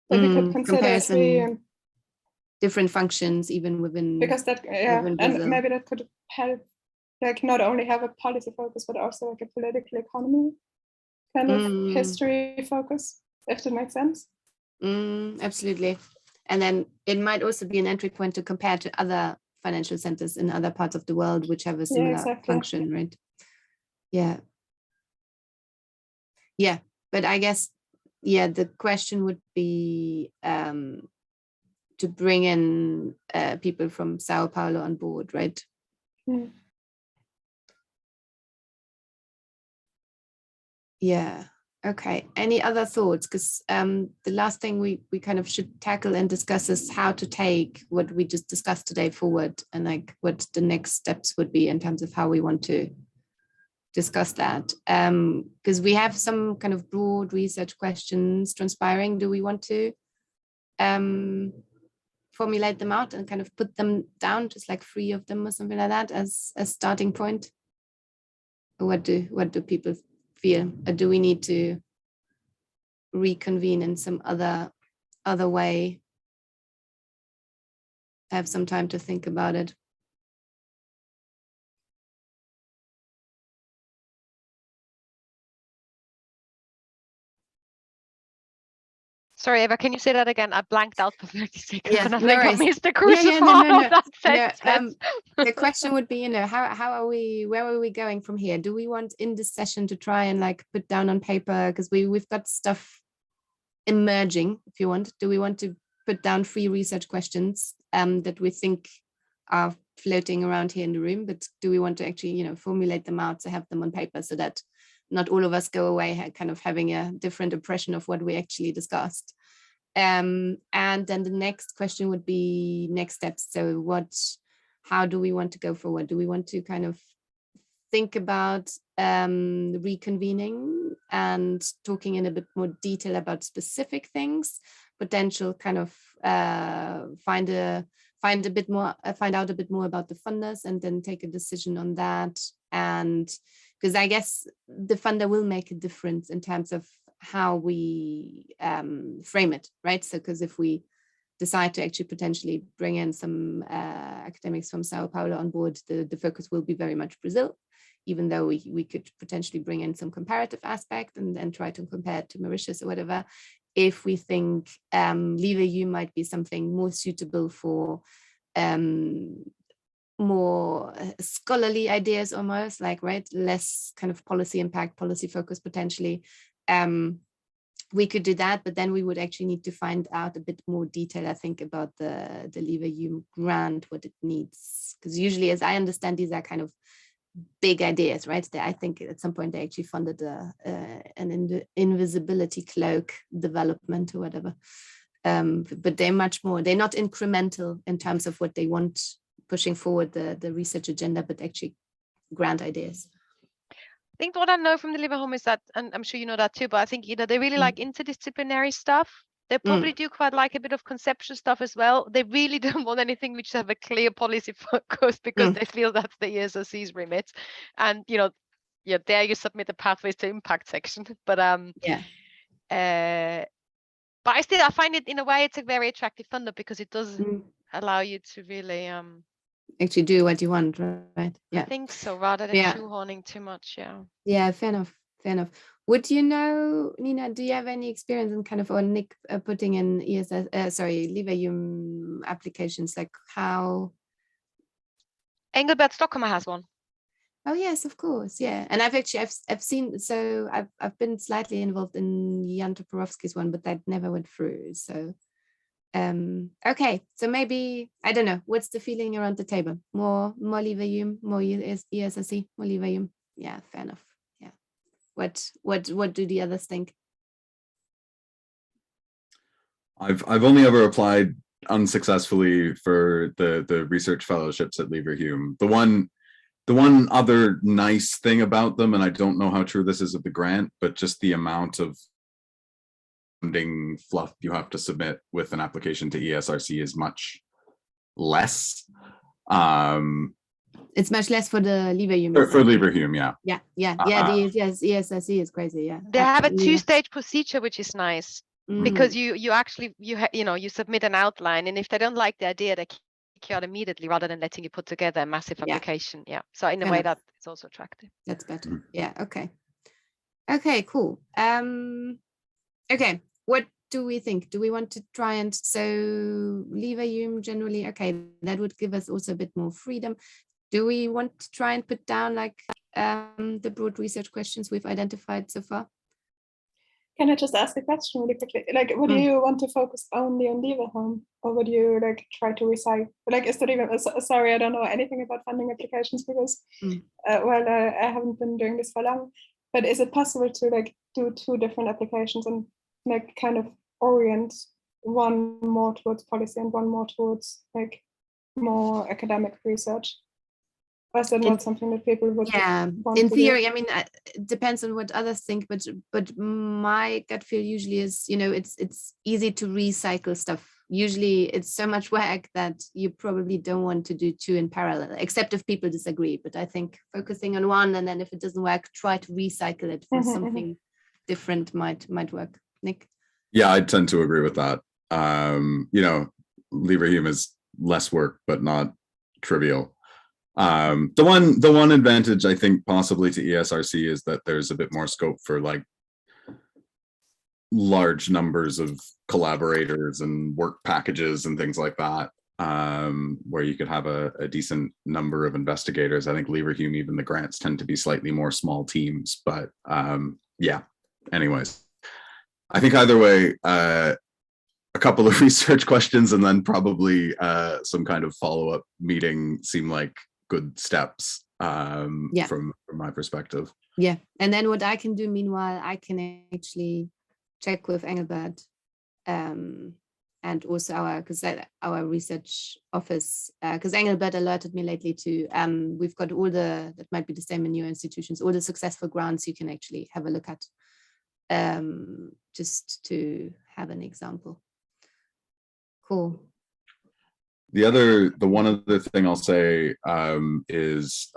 that we could consider as different functions even within, because that and maybe that could help like not only have a policy focus but also like a political economy kind of history focus, if that makes sense. Absolutely. And then it might also be an entry point to compare to other financial centers in other parts of the world which have a similar function, right? Yeah, but I guess the question would be to bring in people from Sao Paulo on board, right? Yeah. Okay. Any other thoughts? Because the last thing we kind of should tackle and discuss is how to take what we just discussed today forward, and like what the next steps would be in terms of how we want to discuss that. Because we have some kind of broad research questions transpiring. Do we want to formulate them out and kind of put them down, just like 3 of them or something like that as a starting point? Or what do people feel? Or do we need to reconvene in some other way? Have some time to think about it. Sorry, Eva, can you say that again? I blanked out for 30 seconds and I no think worries. I missed the crucial part of that sentence. The question would be, how are we, where are we going from here? Do we want in this session to try and like put down on paper, because we've got stuff emerging, if you want. Do we want to put down 3 research questions that we think are floating around here in the room, but do we want to actually, formulate them out to have them on paper so that not all of us go away kind of having a different impression of what we actually discussed? And then the next question would be next steps. So how do we want to go forward? Do we want to kind of think about reconvening and talking in a bit more detail about specific things, potential kind of find out a bit more about the funders and then take a decision on that? And because I guess the funder will make a difference in terms of how we frame it, right? So because if we decide to actually potentially bring in some academics from Sao Paulo on board, the focus will be very much Brazil, even though we could potentially bring in some comparative aspect and try to compare it to Mauritius or whatever. If we think LIVA-U might be something more suitable for more scholarly ideas, almost like, right, less kind of policy impact, policy focus potentially, we could do that, but then we would actually need to find out a bit more detail, I think, about the LIVA-U grant, what it needs, because usually, as I understand, these are kind of big ideas, right? I think at some point they actually funded an invisibility cloak development or whatever, but they're much more, they're not incremental in terms of what they want pushing forward the research agenda, but actually grant ideas. I think what I know from the LIVA Home is that, and I'm sure you know that too, but I think they really like interdisciplinary stuff. They probably do quite like a bit of conceptual stuff as well. They really don't want anything which have a clear policy focus, because they feel that's the ESRC's remit. And there you submit the pathways to impact section. But but I find it in a way it's a very attractive funder, because it does allow you to really actually do what you want, right? I think so, rather than shoehorning too much. Yeah, fair enough. Would you know, Nina, do you have any experience in kind of, or Nick, putting in LIVA-U applications, like how? Engelbert Stockholm has one. Oh yes, of course, yeah. And I've seen, so I've been slightly involved in Jan Toporowski's one, but that never went through. So okay, so maybe, I don't know, what's the feeling around the table? More LIVA-U, more ESRC, more LIVA-U. Yeah, fair enough. Yeah. What do the others think? I've only ever applied unsuccessfully for the research fellowships at LIVA-U. The one other nice thing about them, and I don't know how true this is of the grant, but just the amount of funding fluff you have to submit with an application to ESRC is much less. It's much less for the Leverhulme. For Leverhulme, yeah. Yeah. The ESRC is crazy. Yeah. They have a two-stage procedure, which is nice because you actually you submit an outline, and if they don't like the idea, they kick you out immediately rather than letting you put together a massive application. Yeah. So in a way that it's also attractive. That's better. Yeah. Okay. Okay. Cool. Okay. What do we think? Do we want to try and Leverhulme generally? Okay, that would give us also a bit more freedom. Do we want to try and put down like the broad research questions we've identified so far? Can I just ask a question really quickly? Like, would you want to focus only on Leverhulme, or would you like try to recycle? Like, is that even? Sorry, I don't know anything about funding applications because, I haven't been doing this for long. But is it possible to like do 2 different applications and like kind of orient one more towards policy and one more towards like more academic research? Or is that not something that people would want in to theory do? I mean, it depends on what others think, but my gut feel usually is, it's easy to recycle stuff. Usually it's so much work that you probably don't want to do 2 in parallel, except if people disagree. But I think focusing on one, and then if it doesn't work, try to recycle it for something different might work. Nick? Yeah, I tend to agree with that. Leverhulme is less work, but not trivial. The one advantage I think possibly to ESRC is that there's a bit more scope for like large numbers of collaborators and work packages and things like that, where you could have a decent number of investigators. I think Leverhulme, even the grants tend to be slightly more small teams, but anyways, I think either way, a couple of research questions and then probably some kind of follow-up meeting seem like good steps from my perspective. Yeah, and then what I can do meanwhile, I can actually check with Engelbert and also our research office, because Engelbert alerted me lately to we've got all that might be the same in your institutions, all the successful grants you can actually have a look at, just to have an example. Cool. The one other thing I'll say is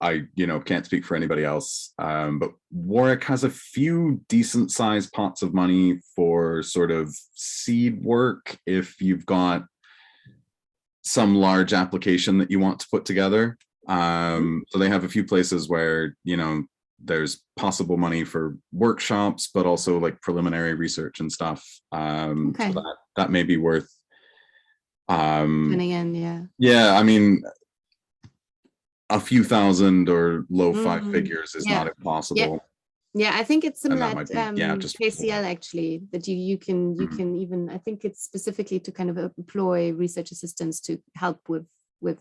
I can't speak for anybody else, but Warwick has a few decent sized pots of money for sort of seed work if you've got some large application that you want to put together. So they have a few places where there's possible money for workshops, but also like preliminary research and stuff. So that may be worth I mean, a few thousand or low 5 figures is not impossible. Yeah, I think it's similar at KCL actually, that you can even, I think it's specifically to kind of employ research assistants to help with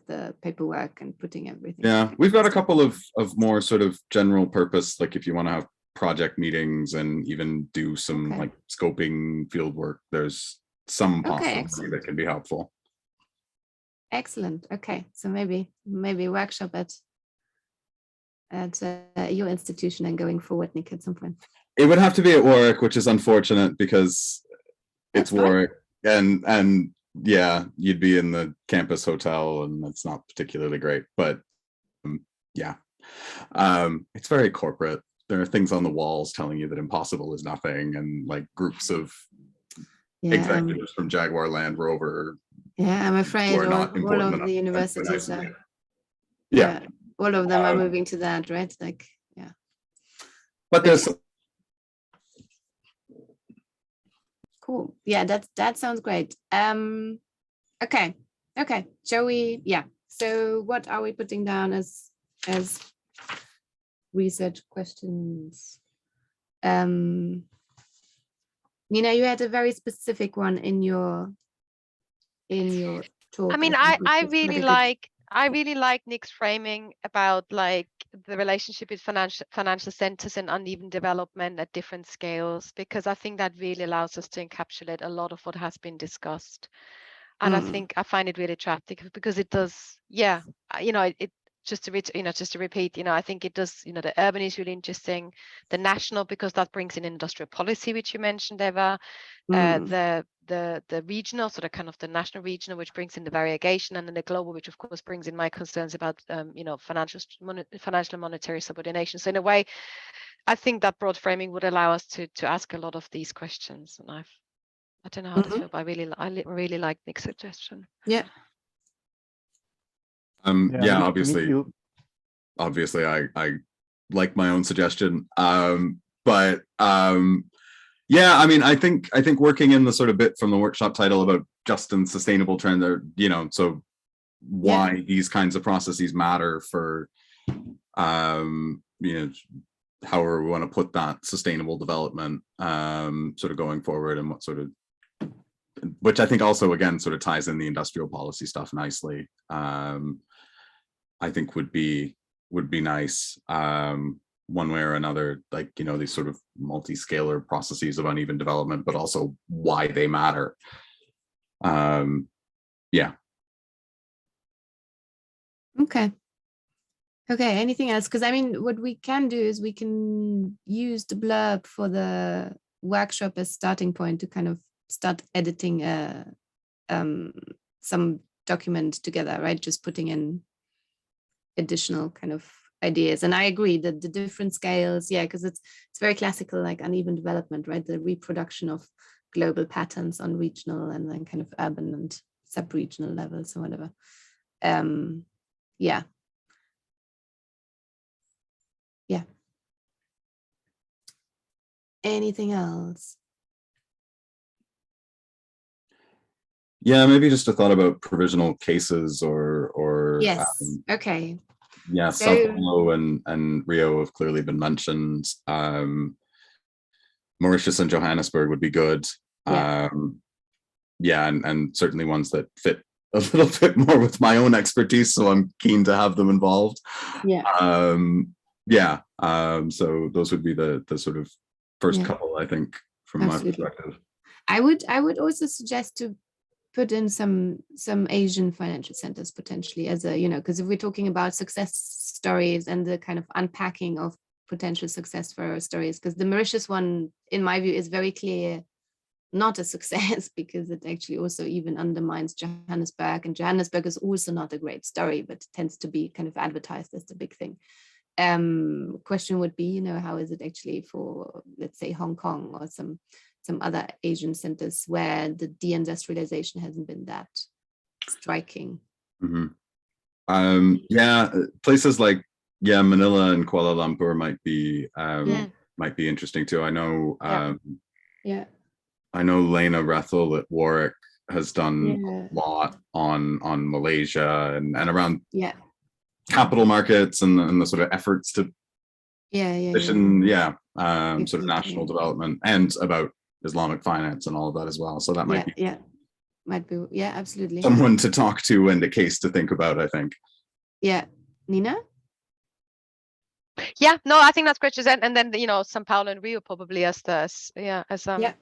the paperwork and putting everything. Yeah, we've got a couple of more sort of general purpose, like if you want to have project meetings and even do some like scoping field work, there's some possibility that can be helpful. Excellent. Okay, so maybe workshop at your institution and going forward, Nick, at some point. It would have to be at Warwick, which is unfortunate because it's Warwick, and yeah, you'd be in the campus hotel, and that's not particularly great. But it's very corporate. There are things on the walls telling you that impossible is nothing, and like groups of executives from Jaguar Land Rover. Yeah, I'm afraid all of the universities are. All of them are moving to that, right? Like, But there's cool. Yeah, that sounds great. Okay. Shall we? Yeah. So what are we putting down as research questions? Nina, you had a very specific one in your talk. I mean, I really like Nick's framing about like the relationship with financial centers and uneven development at different scales, because I think that really allows us to encapsulate a lot of what has been discussed. And I think I find it really attractive because it does, just to repeat, I think it does, the urban is really interesting, the national, because that brings in industrial policy, which you mentioned, Eva, the regional, so the kind of the national regional, which brings in the variegation, and then the global, which of course brings in my concerns about, financial and monetary subordination. So in a way, I think that broad framing would allow us to ask a lot of these questions. And I don't know how to feel, but I really like Nick's suggestion. Yeah. Obviously I like my own suggestion, but yeah, I mean, I think working in the sort of bit from the workshop title about just and sustainable trend, or so why these kinds of processes matter for however we want to put that sustainable development sort of going forward, and what sort of, which I think also again sort of ties in the industrial policy stuff nicely. I think would be nice, one way or another, like, these sort of multi-scalar processes of uneven development, but also why they matter. Yeah. Okay, anything else? Because I mean, what we can do is we can use the blurb for the workshop as starting point to kind of start editing some document together, right? Just putting in additional kind of ideas. And I agree that the different scales, because it's very classical, like uneven development, right? The reproduction of global patterns on regional and then kind of urban and sub-regional levels or whatever. Yeah. Anything else? Yeah, maybe just a thought about provisional cases or yes. Okay. Yeah, so, Sao Paulo and Rio have clearly been mentioned. Mauritius and Johannesburg would be good. And certainly ones that fit a little bit more with my own expertise, so I'm keen to have them involved. So those would be the sort of first couple, I think, from my perspective. I would also suggest to put in some Asian financial centers potentially as a, because if we're talking about success stories and the kind of unpacking of potential success for our stories, because the Mauritius one, in my view, is very clear not a success, because it actually also even undermines Johannesburg, and Johannesburg is also not a great story, but tends to be kind of advertised as the big thing. Question would be, how is it actually for, let's say, Hong Kong or some other Asian centers where the deindustrialization hasn't been that striking? Places like Manila and Kuala Lumpur might be interesting too. I know I know Lena Rethel at Warwick has done a lot on Malaysia and around capital markets and the sort of efforts to sort of national development, and about Islamic finance and all of that as well. So that might be absolutely someone to talk to and a case to think about, I think. Nina? I think that's great. And then Sao Paulo and Rio probably as because I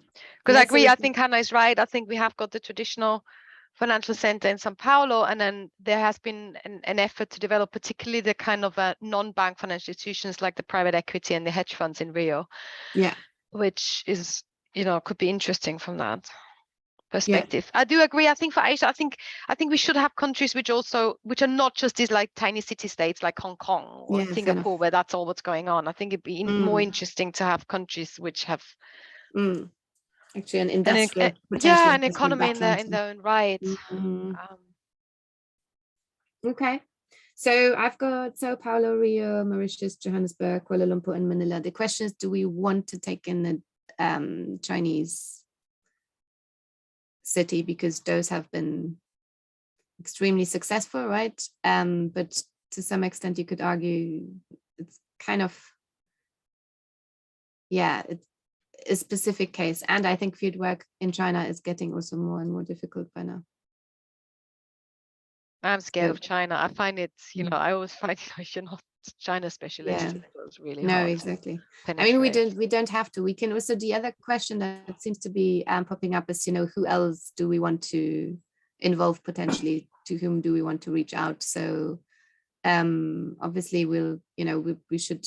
agree. I think Hannah is right. I think we have got the traditional financial center in Sao Paulo, and then there has been an effort to develop particularly the kind of non-bank financial institutions like the private equity and the hedge funds in Rio, which is could be interesting from that perspective. I do agree. I think for Asia, I think we should have countries which are not just these like tiny city states like Hong Kong or Singapore, where that's all what's going on. I think it'd be more interesting to have countries which have actually an industrial an economy in their own right. Okay, so I've got Sao Paulo, Rio, Mauritius, Johannesburg, Kuala Lumpur, and Manila. The question is, do we want to take in the Chinese city, because those have been extremely successful, right? But to some extent you could argue it's kind of it's a specific case, and I think field work in China is getting also more and more difficult by now. I'm scared of China. I find it, I always find you're not China specialist. It's really hard. No, exactly. I mean, we don't have to. We can also, the other question that seems to be popping up is, who else do we want to involve potentially? To whom do we want to reach out? So obviously we'll, we should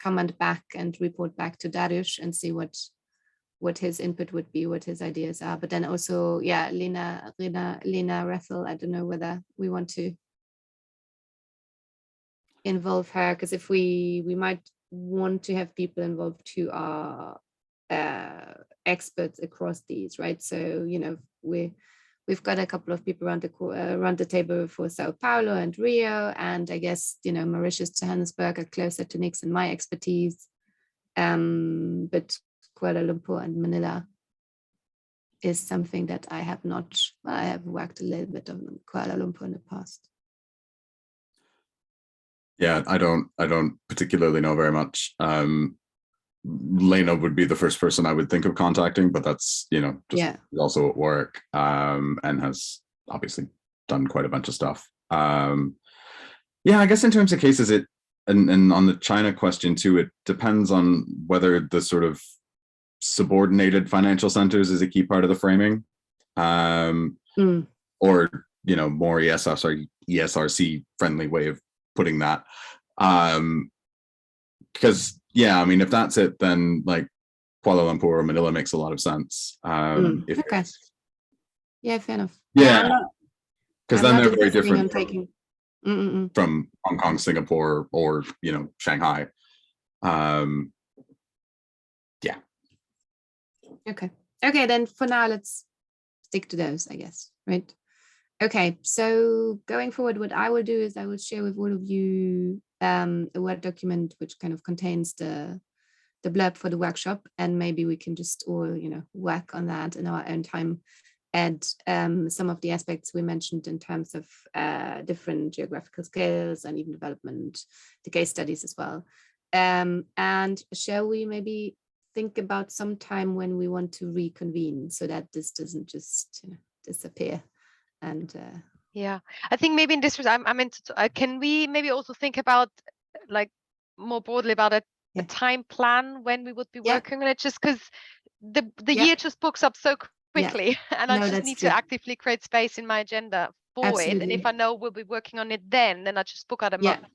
comment back and report back to Dariusz and see what his input would be, what his ideas are. But then also, yeah, Lena Rethel, I don't know whether we want to involve her, because if we might want to have people involved who are experts across these, right? So, we've got a couple of people around the table for Sao Paulo and Rio, and I guess, Mauritius, Johannesburg are closer to Nick's and my expertise. But Kuala Lumpur and Manila is something that I have not, I have worked a little bit on Kuala Lumpur in the past. Yeah, I don't particularly know very much. Lena would be the first person I would think of contacting, but that's, just also at work, and has obviously done quite a bunch of stuff. Yeah, I guess in terms of cases, and on the China question too, it depends on whether the sort of subordinated financial centers is a key part of the framing, or, more ESRC friendly way of putting that. Because yeah, I mean, if that's it, then like Kuala Lumpur or Manila makes a lot of sense. Okay. Yeah, fair enough. Yeah, because then they're very different from Hong Kong, Singapore, or Shanghai. Yeah. Okay, then for now, let's stick to those, I guess, right? Okay, so going forward, what I will do is I will share with all of you a Word document which kind of contains the blurb for the workshop, and maybe we can just all, work on that in our own time, and some of the aspects we mentioned in terms of different geographical scales and even development, the case studies as well. And shall we maybe think about some time when we want to reconvene so that this doesn't just disappear? And yeah, I think maybe in this I meant can we maybe also think about like more broadly about a time plan when we would be working on it, just because the year just books up so quickly, and I just need to actively create space in my agenda for it. And if I know we'll be working on it then I just book out a month.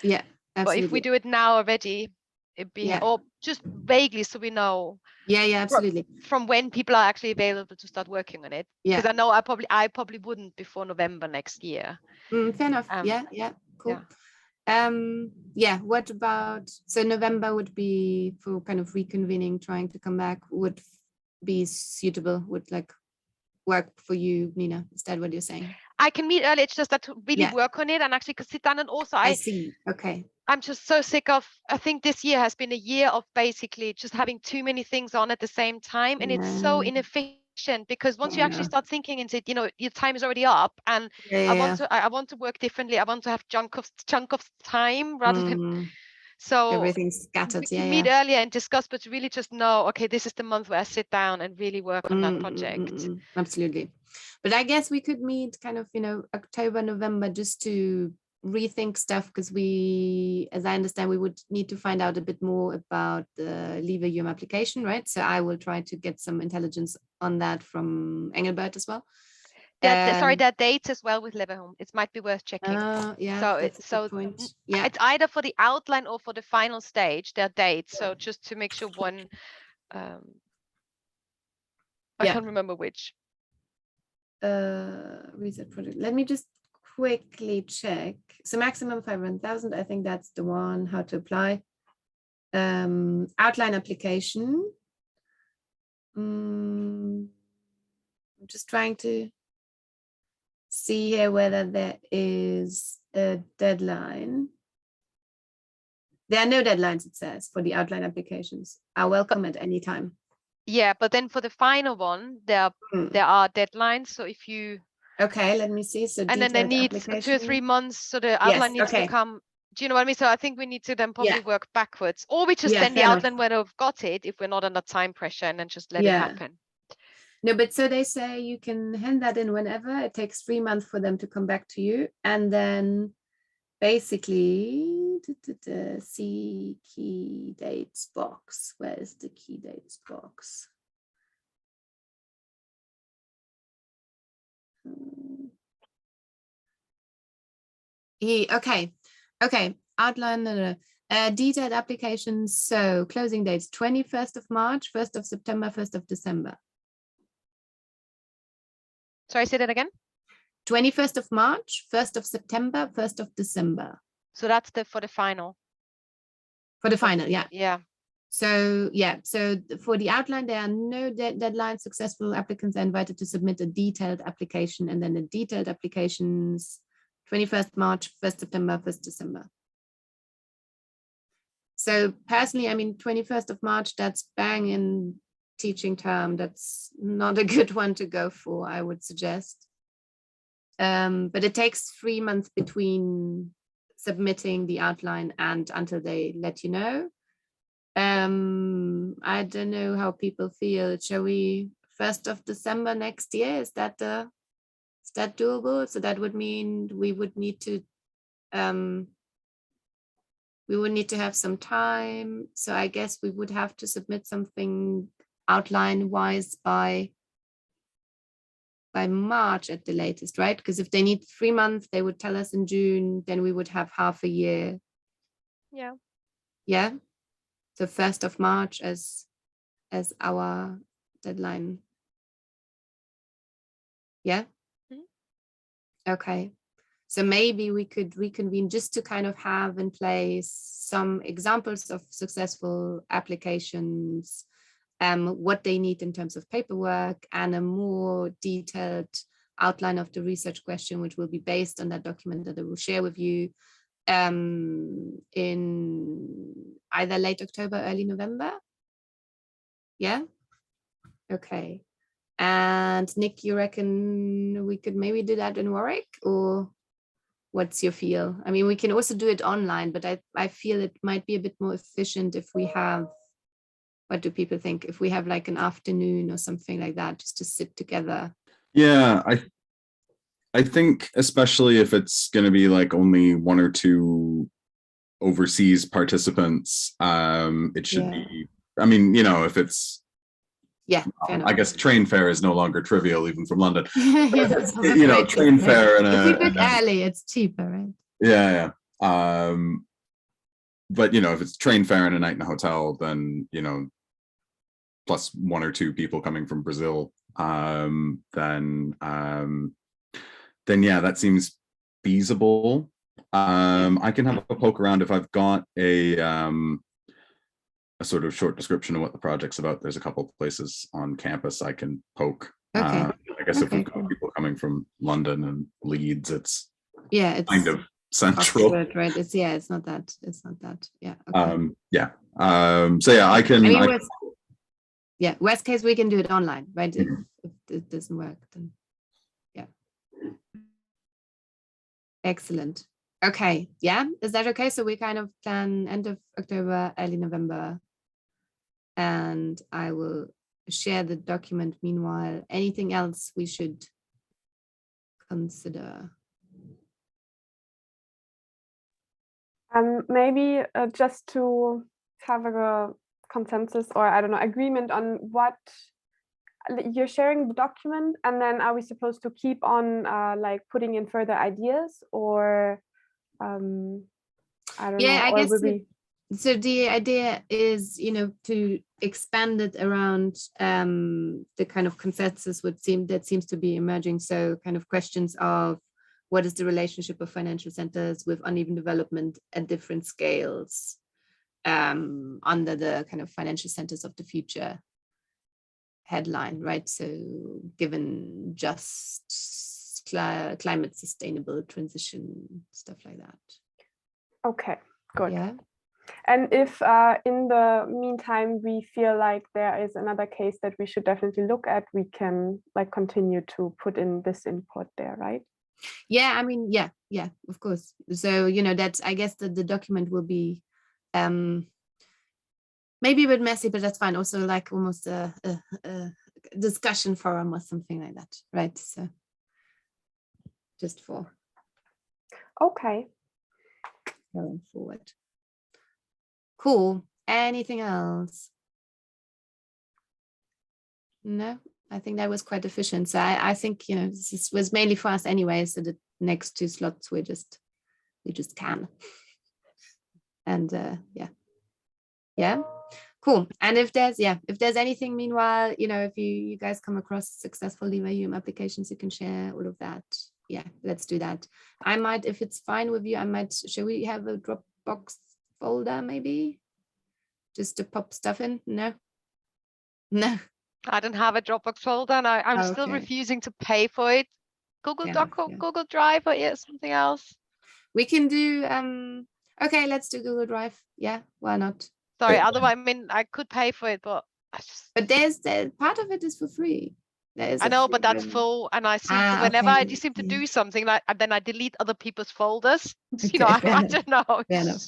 Yeah, absolutely. But if we do it now already, it'd be or just vaguely, so we know. Yeah, absolutely. From when people are actually available to start working on it. Because I know I probably wouldn't before November next year. Fair enough. Yeah, cool. Yeah. What about, so November would be for kind of reconvening, trying to come back, would be suitable, would like work for you, Nina? Is that what you're saying? I can meet early. It's just that to really work on it and actually could sit down, and also I see. Okay. I'm just so sick of, I think this year has been a year of basically just having too many things on at the same time, and it's so inefficient, because once you actually start thinking into it, your time is already up, and I want to work differently. I want to have chunk of time rather than so everything's scattered. We can meet earlier and discuss, but really just know, okay, this is the month where I sit down and really work on that project. Absolutely. But I guess we could meet kind of, October, November, just to rethink stuff, because we, as I understand, we would need to find out a bit more about the Lever application, right? So I will try to get some intelligence on that from Engelbert as well. Sorry, there are dates as well with Leverhulme. It might be worth checking. It's either for the outline or for the final stage. There are dates. So just to make sure one, I can't remember which. Reset project. Let me just quickly check. So maximum 500,000. I think that's the one. How to apply. Outline application. I'm just trying to see here whether there is a deadline. There are no deadlines, it says, for the outline applications. Are welcome at any time. Yeah, but then for the final one, there are deadlines. So if you let me see. So and then they need 2 or 3 months. So the outline needs to come. Do you know what I mean? So I think we need to then probably work backwards, or we just send the outline when we've got it, if we're not under time pressure, and then just let it happen. No, but so they say you can hand that in whenever. It takes 3 months for them to come back to you. And then basically, see key dates box. Where is the key dates box? Okay. Outline detailed applications. So closing dates 21st of March, 1st of September, 1st of December. Sorry, say that again. 21st of March, 1st of September, 1st of December. So that's for the final. For the final, yeah. Yeah. So for the outline, there are no deadlines. Successful applicants are invited to submit a detailed application, and then the detailed applications 21st March, 1st September, 1st December. So personally, I mean, 21st of March, that's bang in teaching term. That's not a good one to go for, I would suggest. But it takes 3 months between submitting the outline and until they let you know. I don't know how people feel. Shall we 1st of December next year? Is that doable? So that would mean we would need to have some time. So I guess we would have to submit something outline wise by March at the latest, right? Because if they need 3 months, they would tell us in June, then we would have half a year. Yeah. Yeah. So 1st of March as our deadline. Yeah. Mm-hmm. Okay. So maybe we could reconvene just to kind of have in place some examples of successful applications, what they need in terms of paperwork, and a more detailed outline of the research question, which will be based on that document that I will share with you in either late October, early November. Yeah. Okay. And Nick, you reckon we could maybe do that in Warwick, or what's your feel? I mean, we can also do it online, but I feel it might be a bit more efficient if we have, what do people think? If we have like an afternoon or something like that, just to sit together. Yeah, I think especially if it's going to be like only 1 or 2 overseas participants, it should be, I mean, you know, if it's, I guess train fare is no longer trivial even from London. You know, train fare and if we book early, it's cheaper, right? Yeah. But you know, if it's train fare and a night in a hotel, then you know, plus 1 or 2 people coming from Brazil, then yeah, that seems feasible. I can have a poke around if I've got a sort of short description of what the project's about. There's a couple of places on campus I can poke. Okay. I guess if we've got people coming from London and Leeds, it's kind of central, Oxford, right? It's not that. Yeah. Okay. So yeah, I can. Worst case, we can do it online, right? If it doesn't work, then yeah. Excellent. Okay. Yeah. Is that okay? So we kind of plan end of October, early November, and I will share the document meanwhile. Anything else we should consider? Maybe just to have a consensus, or I don't know, agreement on what you're sharing the document, and then are we supposed to keep on like putting in further ideas, or I don't know. I guess so the idea is, you know, to expand it around the kind of consensus that seems to be emerging. So kind of questions of what is the relationship of financial centers with uneven development at different scales under the kind of financial centers of the future headline, right? So given just climate sustainable transition, stuff like that. Okay, good. Yeah. And if in the meantime we feel like there is another case that we should definitely look at, we can like continue to put in this input there, right? Yeah, I mean, yeah, of course. So, you know, that's, I guess that the document will be maybe a bit messy, but that's fine. Also like almost a discussion forum or something like that, right? So just for okay, going forward. Cool. Anything else? No, I think that was quite efficient. So I think, you know, this was mainly for us anyway. So the next 2 slots we're just We just can. And yeah, cool. And if there's anything meanwhile, if you guys come across successful Lever applications, you can share all of that. Yeah, let's do that. I might, if it's fine with you, shall we have a Dropbox folder maybe? Just to pop stuff in? No. I don't have a Dropbox folder, and I'm still refusing to pay for it. Google Doc or Google Drive or something else. We can do okay, let's do Google Drive. Yeah, why not? Sorry, otherwise, I could pay for it, but there's part of it is for free. I know, but that's full, and I seem to, whenever I seem to do something, then I delete other people's folders. Okay, I don't know. Fair enough.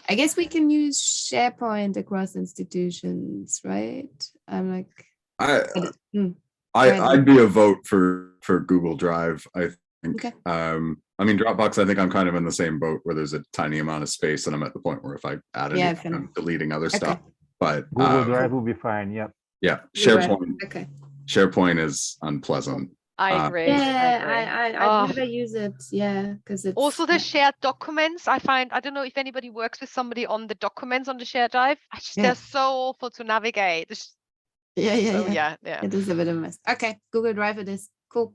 I guess we can use SharePoint across institutions, right? I'm like, I'd be a vote for Google Drive, I think. Okay. Dropbox, I think I'm kind of in the same boat where there's a tiny amount of space and I'm at the point where if I add anything, I'm deleting other stuff. But Google Drive will be fine. Yep. Yeah. SharePoint is unpleasant. I agree. I'd never use it. Yeah, because it's also the shared documents. I don't know if anybody works with somebody on the documents on the shared drive. They're so awful to navigate. Yeah. It is a bit of a mess. Okay, Google Drive it is. Cool.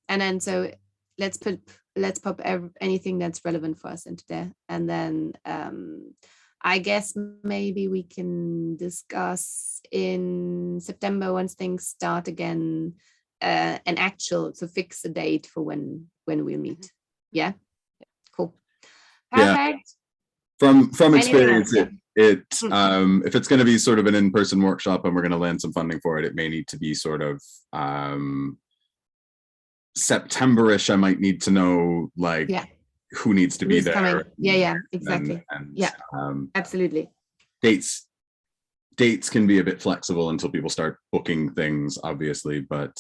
And then so let's pop anything that's relevant for us into there, and then I guess maybe we can discuss in September once things start again, fix a date for when we'll meet. Yeah, cool. Perfect. Yeah. From experience, if it's going to be sort of an in-person workshop and we're going to land some funding for it, it may need to be sort of September-ish. I might need to know who needs to be there. Coming. Yeah, exactly. Absolutely. Dates can be a bit flexible until people start booking things, obviously, but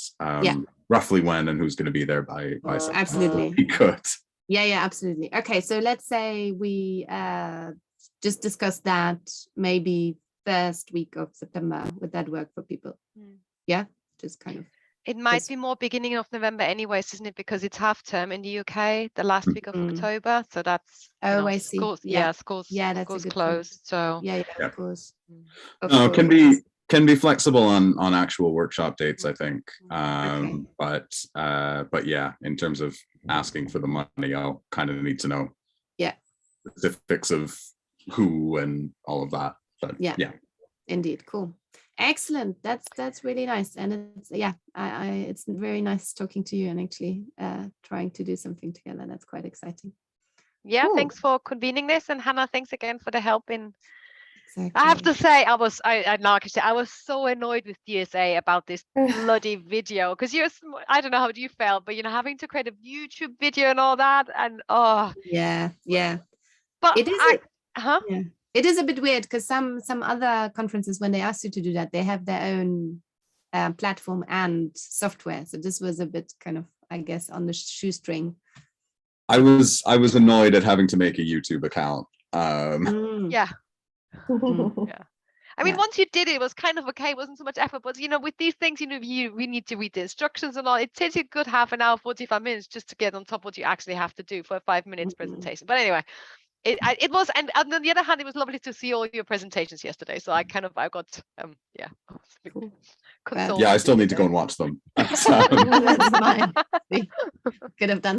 roughly when and who's going to be there by September. Absolutely. Be good. Yeah, absolutely. Okay, so let's say we just discuss that maybe first week of September. Would that work for people? Yeah, just kind of. It might be more beginning of November anyways, isn't it? Because it's half term in the UK, the last week of October. So that's I see. Schools, schools closed. So of course. Can be flexible on actual workshop dates, I think. But yeah, in terms of asking for the money, I'll kind of need to know specifics of who and all of that. But yeah. Indeed, cool. Excellent. That's really nice, and it's very nice talking to you and actually trying to do something together. That's quite exciting. Yeah, cool. Thanks for convening this, and Hannah, thanks again for the help in. Exactly. I have to say, I was so annoyed with DSA about this bloody video, because I don't know how you felt, but having to create a YouTube video and all that, and but it is It is a bit weird because some other conferences, when they ask you to do that, they have their own platform and software. So this was a bit kind of, I guess, on the shoestring. I was annoyed at having to make a YouTube account. Yeah. I mean, once you did it, it was kind of okay. It wasn't so much effort, but with these things, we need to read the instructions and all. It takes you a good half an hour, 45 minutes just to get on top of what you actually have to do for a 5 minutes presentation. But anyway. It was, and on the other hand, it was lovely to see all your presentations yesterday. So I got I still need to go and watch them. That's fine. Could have done